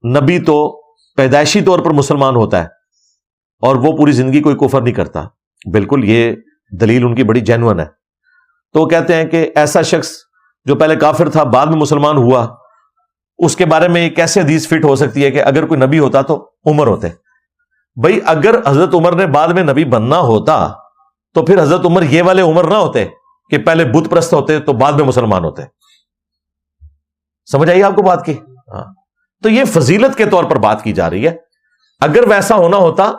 نبی تو پیدائشی طور پر مسلمان ہوتا ہے اور وہ پوری زندگی کوئی کفر نہیں کرتا. بالکل, یہ دلیل ان کی بڑی جینوئن ہے. تو وہ کہتے ہیں کہ ایسا شخص جو پہلے کافر تھا بعد میں مسلمان ہوا, اس کے بارے میں کیسے حدیث فٹ ہو سکتی ہے کہ اگر کوئی نبی ہوتا تو عمر ہوتے؟ بھائی اگر حضرت عمر نے بعد میں نبی بننا ہوتا تو پھر حضرت عمر یہ والے عمر نہ ہوتے کہ پہلے بت پرست ہوتے تو بعد میں مسلمان ہوتے. سمجھ آئیے آپ کو بات کی؟ ہاں. تو یہ فضیلت کے طور پر بات کی جا رہی ہے. اگر ویسا ہونا ہوتا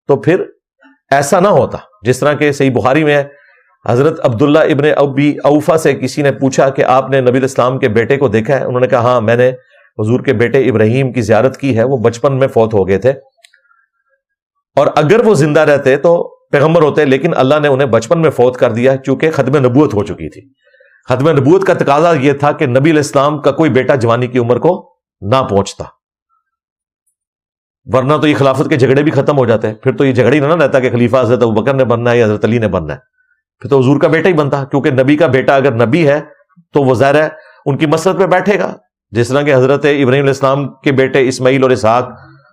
تو پھر ایسا نہ ہوتا. جس طرح کہ صحیح بخاری میں ہے, حضرت عبداللہ ابن ابی اوفا سے کسی نے پوچھا کہ آپ نے نبی الاسلام کے بیٹے کو دیکھا ہے؟ انہوں نے کہا ہاں, میں نے حضور کے بیٹے ابراہیم کی زیارت کی ہے, وہ بچپن میں فوت ہو گئے تھے, اور اگر وہ زندہ رہتے تو پیغمبر ہوتے, لیکن اللہ نے انہیں بچپن میں فوت کر دیا چونکہ ختم نبوت ہو چکی تھی. ختم نبوت کا تقاضا یہ تھا کہ نبی علیہ السلام کا کوئی بیٹا جوانی کی عمر کو نہ پہنچتا, ورنہ تو یہ خلافت کے جھگڑے بھی ختم ہو جاتے ہیں. پھر تو یہ جھگڑا ہی نہ رہتا کہ خلیفہ حضرت ابوبکر نے بننا ہے یا حضرت علی نے بننا ہے, پھر تو حضور کا بیٹا ہی بنتا, کیونکہ نبی کا بیٹا اگر نبی ہے تو وہ ظاہر ہے ان کی مسرت پہ بیٹھے گا. جس طرح کہ حضرت ابراہیم علیہ السلام کے بیٹے اسماعیل اور اسحاق,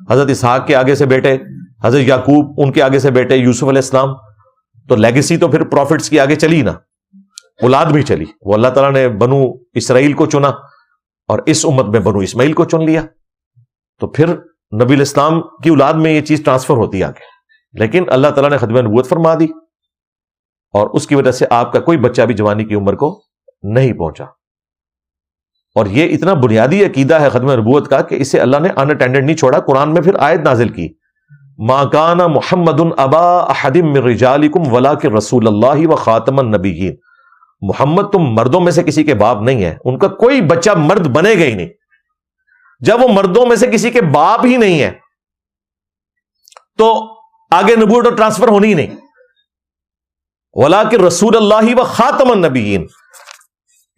حضرت اسحاق کے آگے سے بیٹے حضرت یعقوب, ان کے آگے سے بیٹے یوسف علیہ السلام, تو لیگیسی تو پھر پروفٹس کی آگے چلی نا, اولاد بھی چلی. وہ اللہ تعالیٰ نے بنو اسرائیل کو چنا اور اس امت میں بنو اسماعیل کو چن لیا, تو پھر نبی الاسلام کی اولاد میں یہ چیز ٹرانسفر ہوتی آگے. لیکن اللہ تعالیٰ نے ختم نبوت فرما دی اور اس کی وجہ سے آپ کا کوئی بچہ بھی جوانی کی عمر کو نہیں پہنچا. اور یہ اتنا بنیادی عقیدہ ہے ختم نبوت کا کہ اسے اللہ نے ان اٹینڈڈ نہیں چھوڑا. قرآن میں پھر آیت نازل کی, ما کان محمد ابا احد من رجالکم ولکن رسول اللہ وخاتم النبیین. محمد تم مردوں میں سے کسی کے باپ نہیں ہے, ان کا کوئی بچہ مرد بنے گا ہی نہیں. جب وہ مردوں میں سے کسی کے باپ ہی نہیں ہے تو آگے نبوت اور ٹرانسفر ہونی ہی نہیں. ولیکن رسول اللہ و خاتم النبیین,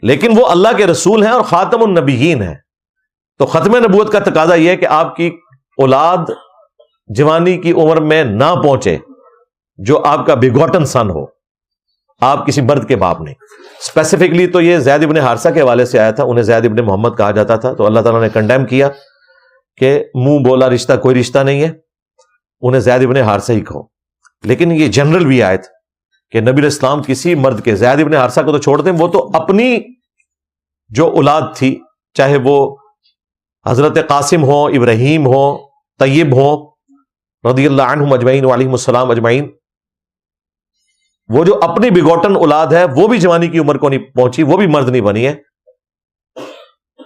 لیکن وہ اللہ کے رسول ہیں اور خاتم النبیین ہیں. تو ختم نبوت کا تقاضا یہ ہے کہ آپ کی اولاد جوانی کی عمر میں نہ پہنچے جو آپ کا بیگوٹن سن ہو, آپ کسی مرد کے باپ نہیں. اسپیسیفکلی تو یہ زید ابن حارثہ کے حوالے سے آیا تھا, انہیں زید ابن محمد کہا جاتا تھا, تو اللہ تعالیٰ نے کنڈیم کیا کہ منہ بولا رشتہ کوئی رشتہ نہیں ہے, انہیں زید ابن حارثہ ہی کہو. لیکن یہ جنرل بھی آیت کہ نبی علیہ السلام کسی مرد کے, زید ابن حارثہ کو تو چھوڑ دیں, وہ تو اپنی جو اولاد تھی, چاہے وہ حضرت قاسم ہو, ابراہیم ہو, طیب ہو, رضی اللہ عنہم اجمعین وعلیہم السلام اجمعین, وہ جو اپنی بگوٹن اولاد ہے وہ بھی جوانی کی عمر کو نہیں پہنچی, وہ بھی مرد نہیں بنی ہے.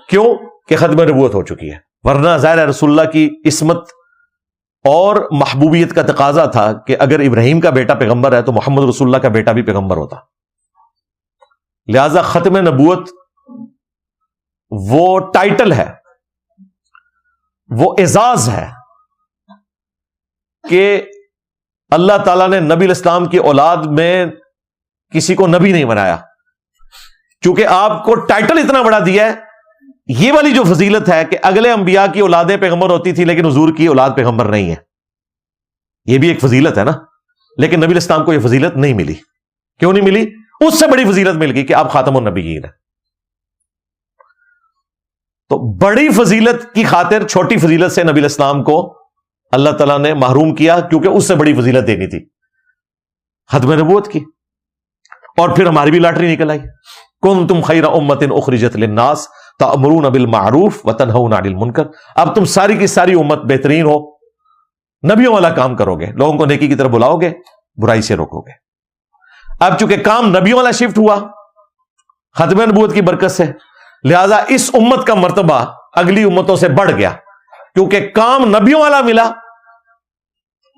کیوں کہ ختم نبوت ہو چکی ہے. ورنہ ظاہر ہے رسول اللہ کی عصمت اور محبوبیت کا تقاضا تھا کہ اگر ابراہیم کا بیٹا پیغمبر ہے تو محمد رسول اللہ کا بیٹا بھی پیغمبر ہوتا. لہذا ختم نبوت وہ ٹائٹل ہے, وہ اعزاز ہے کہ اللہ تعالیٰ نے نبی الاسلام کی اولاد میں کسی کو نبی نہیں بنایا. چونکہ آپ کو ٹائٹل اتنا بڑا دیا ہے, یہ والی جو فضیلت ہے کہ اگلے انبیاء کی اولادیں پیغمبر ہوتی تھی لیکن حضور کی اولاد پیغمبر نہیں ہے, یہ بھی ایک فضیلت ہے نا. لیکن نبی الاسلام کو یہ فضیلت نہیں ملی. کیوں نہیں ملی؟ اس سے بڑی فضیلت مل گئی کہ آپ خاتم النبیین ہیں. تو بڑی فضیلت کی خاطر چھوٹی فضیلت سے نبی الاسلام کو اللہ تعالیٰ نے محروم کیا, کیونکہ اس سے بڑی فضیلت دینی تھی ختم نبوت کی. اور پھر ہماری بھی لاٹری نکل آئی, کنتم خیر امۃ اخرجت للناس تأمرون بالمعروف وتنہون عن المنکر. اب تم ساری کی ساری امت بہترین ہو, نبیوں والا کام کرو گے, لوگوں کو نیکی کی طرف بلاؤ گے, برائی سے روکو گے. اب چونکہ کام نبیوں والا شفٹ ہوا ختم نبوت کی برکت سے, لہذا اس امت کا مرتبہ اگلی امتوں سے بڑھ گیا, کیونکہ کام نبیوں والا ملا,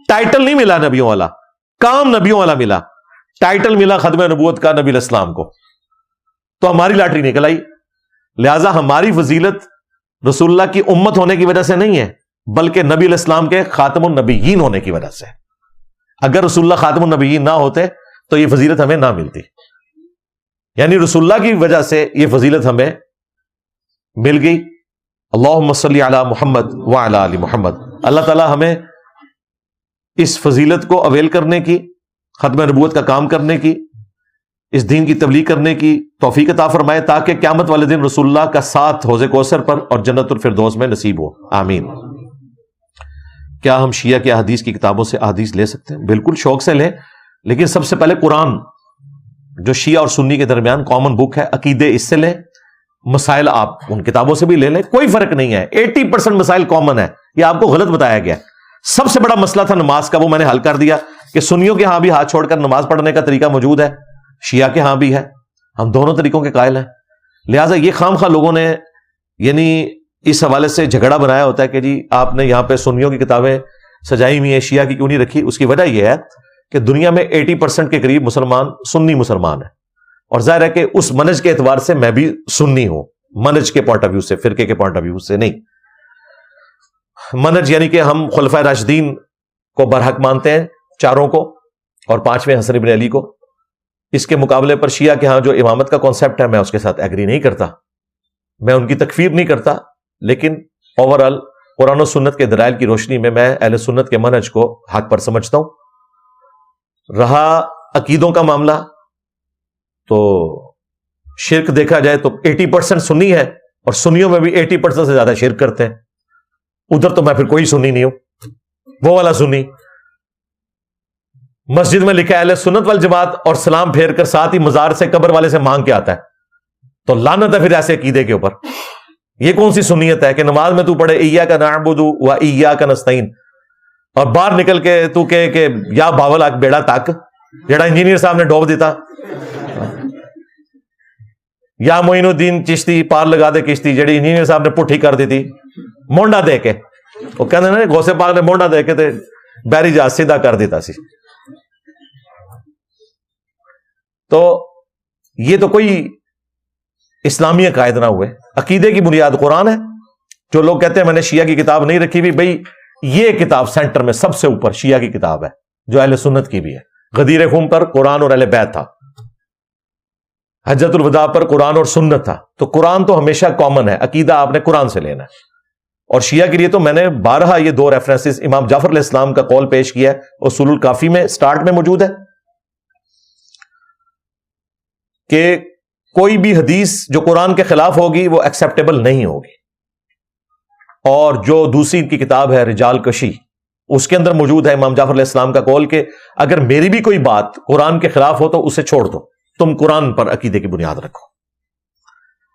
ٹائٹل نہیں ملا نبیوں والا, کام نبیوں والا ملا, ٹائٹل ملا ختم نبوت کا نبی الاسلام کو. تو ہماری لاٹری نکل آئی. لہذا ہماری فضیلت رسول اللہ کی امت ہونے کی وجہ سے نہیں ہے, بلکہ نبی الاسلام کے خاتم النبیین ہونے کی وجہ سے. اگر رسول اللہ خاتم النبیین نہ ہوتے تو یہ فضیلت ہمیں نہ ملتی. یعنی رسول اللہ کی وجہ سے یہ فضیلت ہمیں مل گئی. اللہم صلی علی محمد وعلی آل محمد. اللہ تعالی ہمیں اس فضیلت کو اویل کرنے کی, ختم نبوت کا کام کرنے کی, اس دین کی تبلیغ کرنے کی توفیق عطا فرمائے, تاکہ قیامت والے دن رسول اللہ کا ساتھ حوض کوثر پر اور جنت الفردوس میں نصیب ہو. آمین. کیا ہم شیعہ کی احادیث کی کتابوں سے احادیث لے سکتے ہیں؟ بالکل شوق سے لیں, لیکن سب سے پہلے قرآن جو شیعہ اور سنی کے درمیان کامن بک ہے, عقیدے اس سے لیں, مسائل آپ ان کتابوں سے بھی لے لیں, کوئی فرق نہیں ہے. 80% مسائل کامن ہے, یہ آپ کو غلط بتایا گیا. سب سے بڑا مسئلہ تھا نماز کا, وہ میں نے حل کر دیا کہ سنیوں کے ہاں بھی ہاتھ چھوڑ کر نماز پڑھنے کا طریقہ موجود ہے, شیعہ کے ہاں بھی ہے, ہم دونوں طریقوں کے قائل ہیں. لہٰذا یہ خام خواہ لوگوں نے یعنی اس حوالے سے جھگڑا بنایا ہوتا ہے کہ جی آپ نے یہاں پہ سنیوں کی کتابیں سجائی ہوئی ہیں, شیعہ کی کیوں نہیں رکھی. اس کی وجہ یہ ہے کہ دنیا میں 80% کے قریب مسلمان سنی مسلمان ہیں, اور ظاہر ہے کہ اس منہج کے اعتبار سے میں بھی سنی ہوں, منہج کے پوائنٹ آف ویو سے, فرقے کے پوائنٹ آف ویو سے نہیں. منہج یعنی کہ ہم خلفائے راشدین کو برحق مانتے ہیں, چاروں کو, اور 5ویں حسن ابن علی کو. اس کے مقابلے پر شیعہ کے ہاں جو امامت کا کانسیپٹ ہے, میں اس کے ساتھ ایگری نہیں کرتا, میں ان کی تکفیر نہیں کرتا, لیکن اوورآل قرآن و سنت کے دلائل کی روشنی میں اہل سنت کے منہج کو حق پر سمجھتا ہوں. رہا عقیدوں کا معاملہ, تو شرک دیکھا جائے تو 80% سنی ہے, اور سنیوں میں بھی 80% سے زیادہ شرک کرتے ہیں. ادھر تو میں پھر کوئی سنی نہیں ہوں, وہ والا سنی. مسجد میں لکھا ہے اہل سنت والجماعت, اور سلام پھیر کر ساتھ ہی مزار سے قبر والے سے مانگ کے آتا ہے, تو لعنت ہے پھر ایسے عقیدے کے اوپر. یہ کون سی سنیت ہے کہ نماز میں تو پڑھے ایاک نعبد و ایاک نستعین, اور باہر نکل کے تو کہ یا باول آگ بیڑا تک جڑا انجینئر صاحب نے ڈوب دیتا, یا معین الدین چشتی پار لگا دے کشتی جڑی انجینئر صاحب نے پٹھی کر دی تھی مونڈا دے کے. وہ کہتے ہیں غوث پاک نے مونڈا دے کے تے بحری جہاز سیدھا کر دیتا سی. تو یہ تو کوئی اسلامی عقائد نہ ہوئے. عقیدے کی بنیاد قرآن ہے. جو لوگ کہتے ہیں میں نے شیعہ کی کتاب نہیں رکھی بھی, بھائی یہ کتاب سینٹر میں سب سے اوپر شیعہ کی کتاب ہے, جو اہل سنت کی بھی ہے. غدیر خم پر قرآن اور اہل بیت تھا, حجت الوداع پر قرآن اور سنت تھا. تو قرآن تو ہمیشہ کامن ہے, عقیدہ آپ نے قرآن سے لینا ہے. اور شیعہ کے لیے تو میں نے بارہا یہ 2 ریفرنسز امام جعفر علیہ السلام کا قول پیش کیا ہے, اصول الکافی میں سٹارٹ میں موجود ہے, کہ کوئی بھی حدیث جو قرآن کے خلاف ہوگی وہ ایکسیپٹیبل نہیں ہوگی. اور جو دوسری کی کتاب ہے رجال کشی, اس کے اندر موجود ہے امام جعفر علیہ السلام کا قول کہ اگر میری بھی کوئی بات قرآن کے خلاف ہو تو اسے چھوڑ دو, تم قرآن پر عقیدے کی بنیاد رکھو.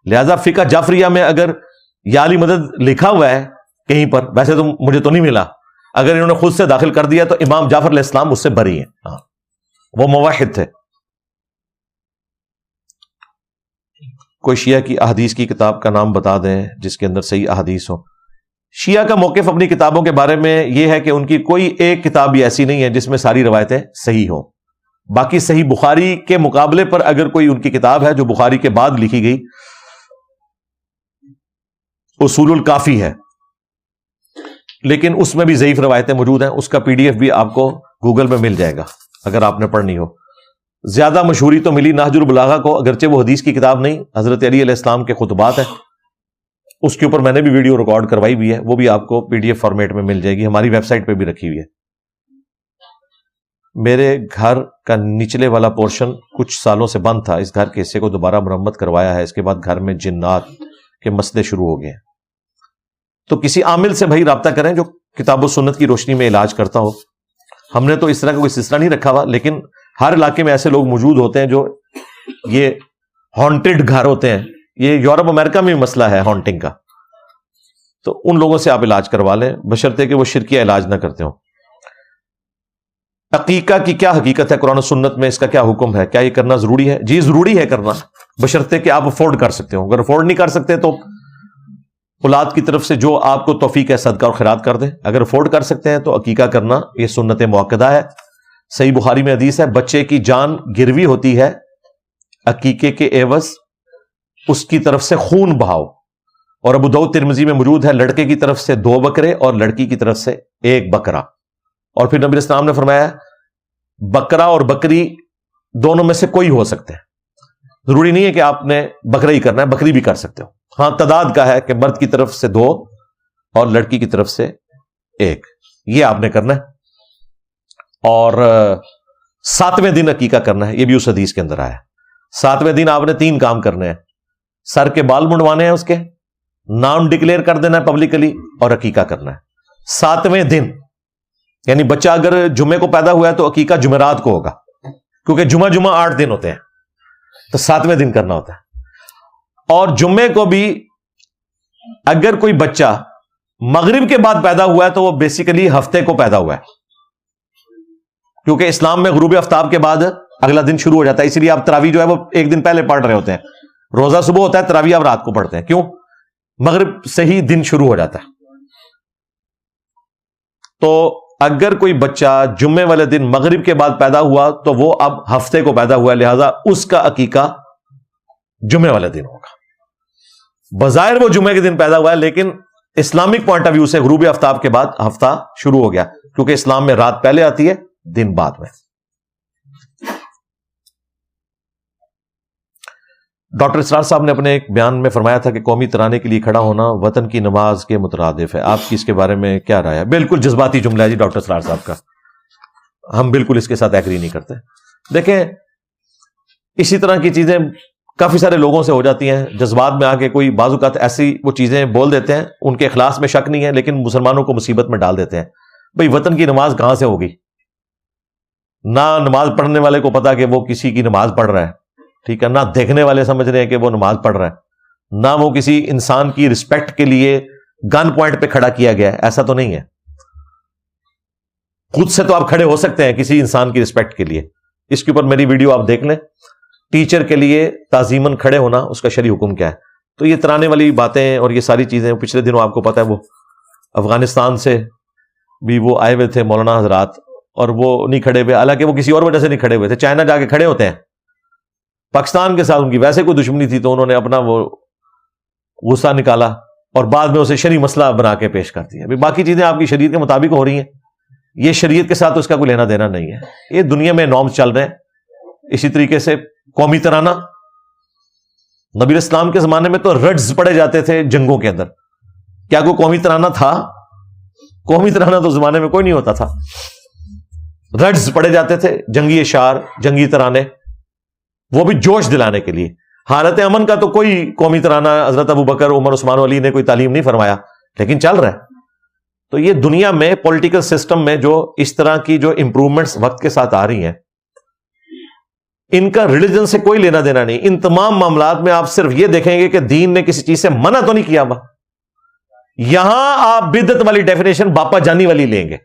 لہذا فقہ جعفریہ میں اگر یا علی مدد لکھا ہوا ہے کہیں پر, ویسے تو مجھے تو نہیں ملا, اگر انہوں نے خود سے داخل کر دیا تو امام جعفر علیہ السلام اس سے بری ہیں. ہاں, وہ موحد تھے. کوئی شیعہ کی احادیث کی کتاب کا نام بتا دیں جس کے اندر صحیح احادیث ہو. شیعہ کا موقف اپنی کتابوں کے بارے میں یہ ہے کہ ان کی کوئی ایک کتاب بھی ایسی نہیں ہے جس میں ساری روایتیں صحیح ہوں. باقی صحیح بخاری کے مقابلے پر اگر کوئی ان کی کتاب ہے جو بخاری کے بعد لکھی گئی، اصول الکافی ہے، لیکن اس میں بھی ضعیف روایتیں موجود ہیں. اس کا PDF بھی آپ کو گوگل میں مل جائے گا اگر آپ نے پڑھنی ہو. زیادہ مشہوری تو ملی نہج البلاغہ کو، اگرچہ وہ حدیث کی کتاب نہیں، حضرت علی علیہ السلام کے خطبات ہیں. اس کے اوپر میں نے بھی ویڈیو ریکارڈ کروائی بھی ہے، وہ بھی آپ کو PDF فارمیٹ میں مل جائے گی، ہماری ویب سائٹ پہ بھی رکھی ہوئی ہے. میرے گھر کا نچلے والا پورشن کچھ سالوں سے بند تھا، اس گھر کے حصے کو دوبارہ مرمت کروایا ہے، اس کے بعد گھر میں جنات کے مسئلے شروع ہو گئے ہیں. تو کسی عامل سے بھائی رابطہ کریں جو کتاب و سنت کی روشنی میں علاج کرتا ہو. ہم نے تو اس طرح کا کوئی سلسلہ نہیں رکھا ہوا، لیکن ہر علاقے میں ایسے لوگ موجود ہوتے ہیں جو یہ ہانٹڈ گھر ہوتے ہیں. یہ یورپ امریکہ میں بھی مسئلہ ہے ہانٹنگ کا، تو ان لوگوں سے آپ علاج کروا لیں بشرطے کہ وہ شرکیہ علاج نہ کرتے ہوں. عقیقہ کی کیا حقیقت ہے قرآن و سنت میں، اس کا کیا حکم ہے، کیا یہ کرنا ضروری ہے؟ جی ضروری ہے کرنا، بشرطے کہ آپ افورڈ کر سکتے ہو. اگر افورڈ نہیں کر سکتے تو اولاد کی طرف سے جو آپ کو توفیق ہے صدقہ اور خیرات کر دیں. اگر افورڈ کر سکتے ہیں تو عقیقہ کرنا یہ سنت موقدہ ہے. صحیح بخاری میں حدیث ہے، بچے کی جان گروی ہوتی ہے عقیقے کے عوض اس کی طرف سے خون بہاؤ. اور ابو داؤد ترمذی میں موجود ہے، لڑکے کی طرف سے 2 بکرے اور لڑکی کی طرف سے 1 بکرا. اور پھر نبی اسلام نے فرمایا بکرا اور بکری دونوں میں سے کوئی ہو سکتے ہیں. ضروری نہیں ہے کہ آپ نے بکرا ہی کرنا ہے، بکری بھی کر سکتے ہو. ہاں تعداد کا ہے کہ مرد کی طرف سے 2 اور لڑکی کی طرف سے 1، یہ آپ نے کرنا ہے. اور 7ویں دن عقیقہ کرنا ہے، یہ بھی اس حدیث کے اندر آیا ہے. 7ویں دن آپ نے 3 کام کرنے ہیں، سر کے بال منڈوانے ہیں، اس کے نام ڈکلیئر کر دینا ہے پبلکلی، اور عقیقہ کرنا ہے 7ویں دن. یعنی بچہ اگر جمعے کو پیدا ہوا ہے تو عقیقہ جمعرات کو ہوگا، کیونکہ جمعہ 8 دن ہوتے ہیں، تو 7ویں دن کرنا ہوتا ہے. اور جمعے کو بھی اگر کوئی بچہ مغرب کے بعد پیدا ہوا ہے تو وہ بیسیکلی ہفتے کو پیدا ہوا ہے، کیونکہ اسلام میں غروب آفتاب کے بعد اگلا دن شروع ہو جاتا ہے. اس لیے آپ تراویح جو ہے وہ 1 دن پہلے پڑھ رہے ہوتے ہیں. روزہ صبح ہوتا ہے، تراویح آپ رات کو پڑھتے ہیں. کیوں؟ مغرب سے ہی دن شروع ہو جاتا ہے. تو اگر کوئی بچہ جمعے والے دن مغرب کے بعد پیدا ہوا تو وہ اب ہفتے کو پیدا ہوا ہے، لہذا اس کا عقیقہ جمعے والے دن ہوگا. بظاہر وہ جمعے کے دن پیدا ہوا ہے، لیکن اسلامک پوائنٹ آف ویو سے غروب آفتاب کے بعد ہفتہ شروع ہو گیا، کیونکہ اسلام میں رات پہلے آتی ہے، دن بعد میں. ڈاکٹر اسرار صاحب نے اپنے ایک بیان میں فرمایا تھا کہ قومی ترانے کے لیے کھڑا ہونا وطن کی نماز کے مترادف ہے. آپ کی اس کے بارے میں کیا رائے ہے؟ بالکل جذباتی جملہ ہے جی ڈاکٹر اسرار صاحب کا، ہم بالکل اس کے ساتھ ایگری نہیں کرتے. دیکھیں اسی طرح کی چیزیں کافی سارے لوگوں سے ہو جاتی ہیں، جذبات میں آ کے کوئی بعض اوقات ایسی وہ چیزیں بول دیتے ہیں، ان کے اخلاص میں شک نہیں ہے لیکن مسلمانوں کو مصیبت میں ڈال دیتے ہیں. بھئی وطن کی نماز کہاں سے ہوگی؟ نہ نماز پڑھنے والے کو پتا کہ وہ کسی کی نماز پڑھ رہا ہے، ٹھیک ہے، نہ دیکھنے والے سمجھ رہے ہیں کہ وہ نماز پڑھ رہا ہے، نہ وہ کسی انسان کی رسپیکٹ کے لیے گن پوائنٹ پہ کھڑا کیا گیا ہے. ایسا تو نہیں ہے. خود سے تو آپ کھڑے ہو سکتے ہیں کسی انسان کی رسپیکٹ کے لیے. اس کے اوپر میری ویڈیو آپ دیکھ لیں، ٹیچر کے لیے تعظیماً کھڑے ہونا اس کا شرعی حکم کیا ہے. تو یہ ترانے والی باتیں اور یہ ساری چیزیں پچھلے دنوں آپ کو پتا ہے وہ افغانستان سے بھی وہ آئے ہوئے تھے مولانا حضرات، اور وہ نہیں کھڑے ہوئے، حالانکہ وہ کسی اور وجہ سے نہیں کھڑے ہوئے تھے. چائنا جا کے کھڑے ہوتے ہیں، پاکستان کے ساتھ ان کی ویسے کوئی دشمنی تھی تو انہوں نے اپنا وہ غصہ نکالا اور بعد میں اسے شرعی مسئلہ بنا کے پیش کر دیا. باقی چیزیں آپ کی شریعت کے مطابق ہو رہی ہیں، یہ شریعت کے ساتھ اس کا کوئی لینا دینا نہیں ہے. یہ دنیا میں نارمز چل رہے ہیں. اسی طریقے سے قومی ترانہ، نبی اسلام کے زمانے میں تو رڈز پڑے جاتے تھے جنگوں کے اندر. کیا کوئی قومی ترانہ تھا؟ قومی ترانہ تو زمانے میں کوئی نہیں ہوتا تھا. رڈز پڑے جاتے تھے، جنگی اشعار، جنگی ترانے، وہ بھی جوش دلانے کے لیے. حالت امن کا تو کوئی قومی ترانہ حضرت ابو بکر، عمر، عثمان و علی نے کوئی تعلیم نہیں فرمایا، لیکن چل رہا ہے. تو یہ دنیا میں پولیٹیکل سسٹم میں جو اس طرح کی جو امپرومنٹس وقت کے ساتھ آ رہی ہیں، ان کا ریلیجن سے کوئی لینا دینا نہیں. ان تمام معاملات میں آپ صرف یہ دیکھیں گے کہ دین نے کسی چیز سے منع تو نہیں کیا ہوا. یہاں آپ بدعت والی ڈیفینیشن باپا جانی والی لیں گے.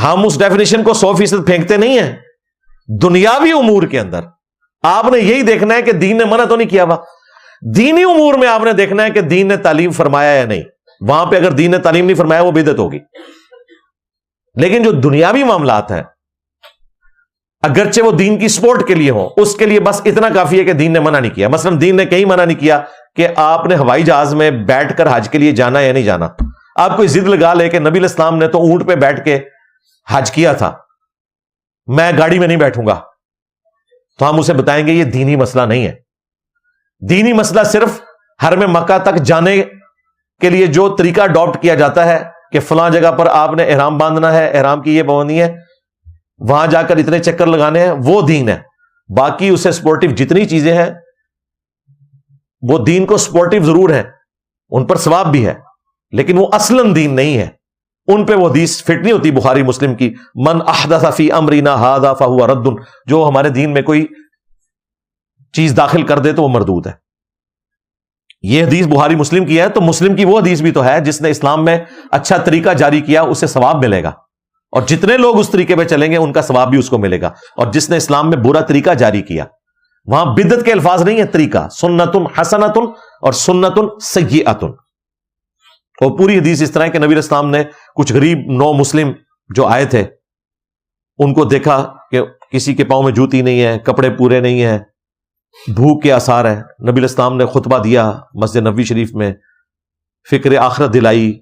ہم اس ڈیفینیشن کو 100% پھینکتے نہیں ہیں. دنیاوی امور کے اندر آپ نے یہی دیکھنا ہے کہ دین نے منع تو نہیں کیا ہوا. دینی امور میں آپ نے دیکھنا ہے کہ دین نے تعلیم فرمایا یا نہیں. وہاں پہ اگر دین نے تعلیم نہیں فرمایا وہ بدعت ہوگی. لیکن جو دنیاوی معاملات ہیں اگرچہ وہ دین کی سپورٹ کے لیے ہوں, اس کے لیے بس اتنا کافی ہے کہ دین نے منع نہیں کیا. مثلا دین نے کہیں منع نہیں کیا کہ آپ نے ہوائی جہاز میں بیٹھ کر حج کے لیے جانا یا نہیں جانا. آپ کوئی ضد لگا لے کہ نبی علیہ السلام نے تو اونٹ پہ بیٹھ کے حج کیا تھا, میں گاڑی میں نہیں بیٹھوں گا, تو ہم اسے بتائیں گے یہ دینی مسئلہ نہیں ہے. دینی مسئلہ صرف حرم مکہ تک جانے کے لیے جو طریقہ اڈاپٹ کیا جاتا ہے کہ فلاں جگہ پر آپ نے احرام باندھنا ہے, احرام کی یہ پابندی ہے, وہاں جا کر اتنے چکر لگانے ہیں, وہ دین ہے. باقی اسے سپورٹیو جتنی چیزیں ہیں وہ دین کو سپورٹیو ضرور ہیں, ان پر ثواب بھی ہے, لیکن وہ اصلاً دین نہیں ہے. ان پہ وہ حدیث فٹ نہیں ہوتی بخاری مسلم کی, من احدث فی امرنا ھذا فہو رد, جو ہمارے دین میں کوئی چیز داخل کر دے تو وہ مردود ہے. یہ حدیث بخاری مسلم کی ہے, تو مسلم کی وہ حدیث بھی تو ہے جس نے اسلام میں اچھا طریقہ جاری کیا اسے ثواب ملے گا, اور جتنے لوگ اس طریقے پہ چلیں گے ان کا ثواب بھی اس کو ملے گا. اور جس نے اسلام میں برا طریقہ جاری کیا, وہاں بدعت کے الفاظ نہیں ہے, طریقہ سنت حسنۃ اور سنت سیئۃ. اور پوری حدیث اس طرح کہ نبی اسلام نے کچھ غریب نو مسلم جو آئے تھے ان کو دیکھا کہ کسی کے پاؤں میں جوتی نہیں ہے, کپڑے پورے نہیں ہیں, بھوک کے آثار ہے. نبی اسلام نے خطبہ دیا مسجد نبوی شریف میں, فکر آخرت دلائی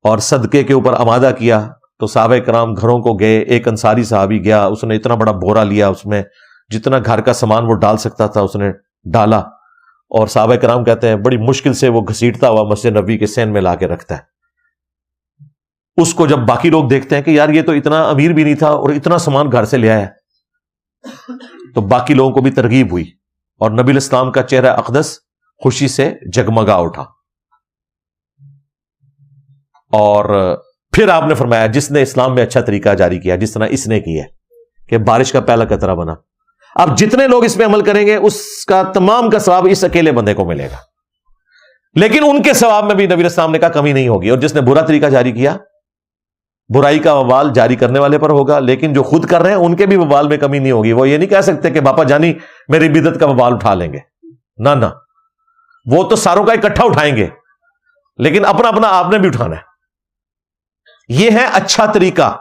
اور صدقے کے اوپر آمادہ کیا. تو صحابہ کرام گھروں کو گئے. ایک انصاری صحابی گیا, اس نے اتنا بڑا بورا لیا, اس میں جتنا گھر کا سامان وہ ڈال سکتا تھا اس نے ڈالا, اور صحابہ کرام کہتے ہیں بڑی مشکل سے وہ گھسیٹتا ہوا مسجد نبوی کے سین میں لا کے رکھتا ہے. اس کو جب باقی لوگ دیکھتے ہیں کہ یار یہ تو اتنا امیر بھی نہیں تھا اور اتنا سامان گھر سے لے آیا, تو باقی لوگوں کو بھی ترغیب ہوئی, اور نبی الاسلام کا چہرہ اقدس خوشی سے جگمگا اٹھا. اور پھر آپ نے فرمایا جس نے اسلام میں اچھا طریقہ جاری کیا جس طرح اس نے کیا کہ بارش کا پہلا قطرہ بنا, اب جتنے لوگ اس پہ عمل کریں گے اس کا تمام کا ثواب اس اکیلے بندے کو ملے گا. لیکن ان کے ثواب میں بھی نبی الاسلام نے کہا کمی نہیں ہوگی. اور جس نے برا طریقہ جاری کیا, برائی کا وبال جاری کرنے والے پر ہوگا, لیکن جو خود کر رہے ہیں ان کے بھی وبال میں کمی نہیں ہوگی. وہ یہ نہیں کہہ سکتے کہ باپا جانی میری بدعت کا وبال اٹھا لیں گے, نہ, وہ تو ساروں کا اکٹھا اٹھائیں گے, لیکن اپنا اپنا آپ نے بھی اٹھانا ہے. یہ ہے اچھا طریقہ.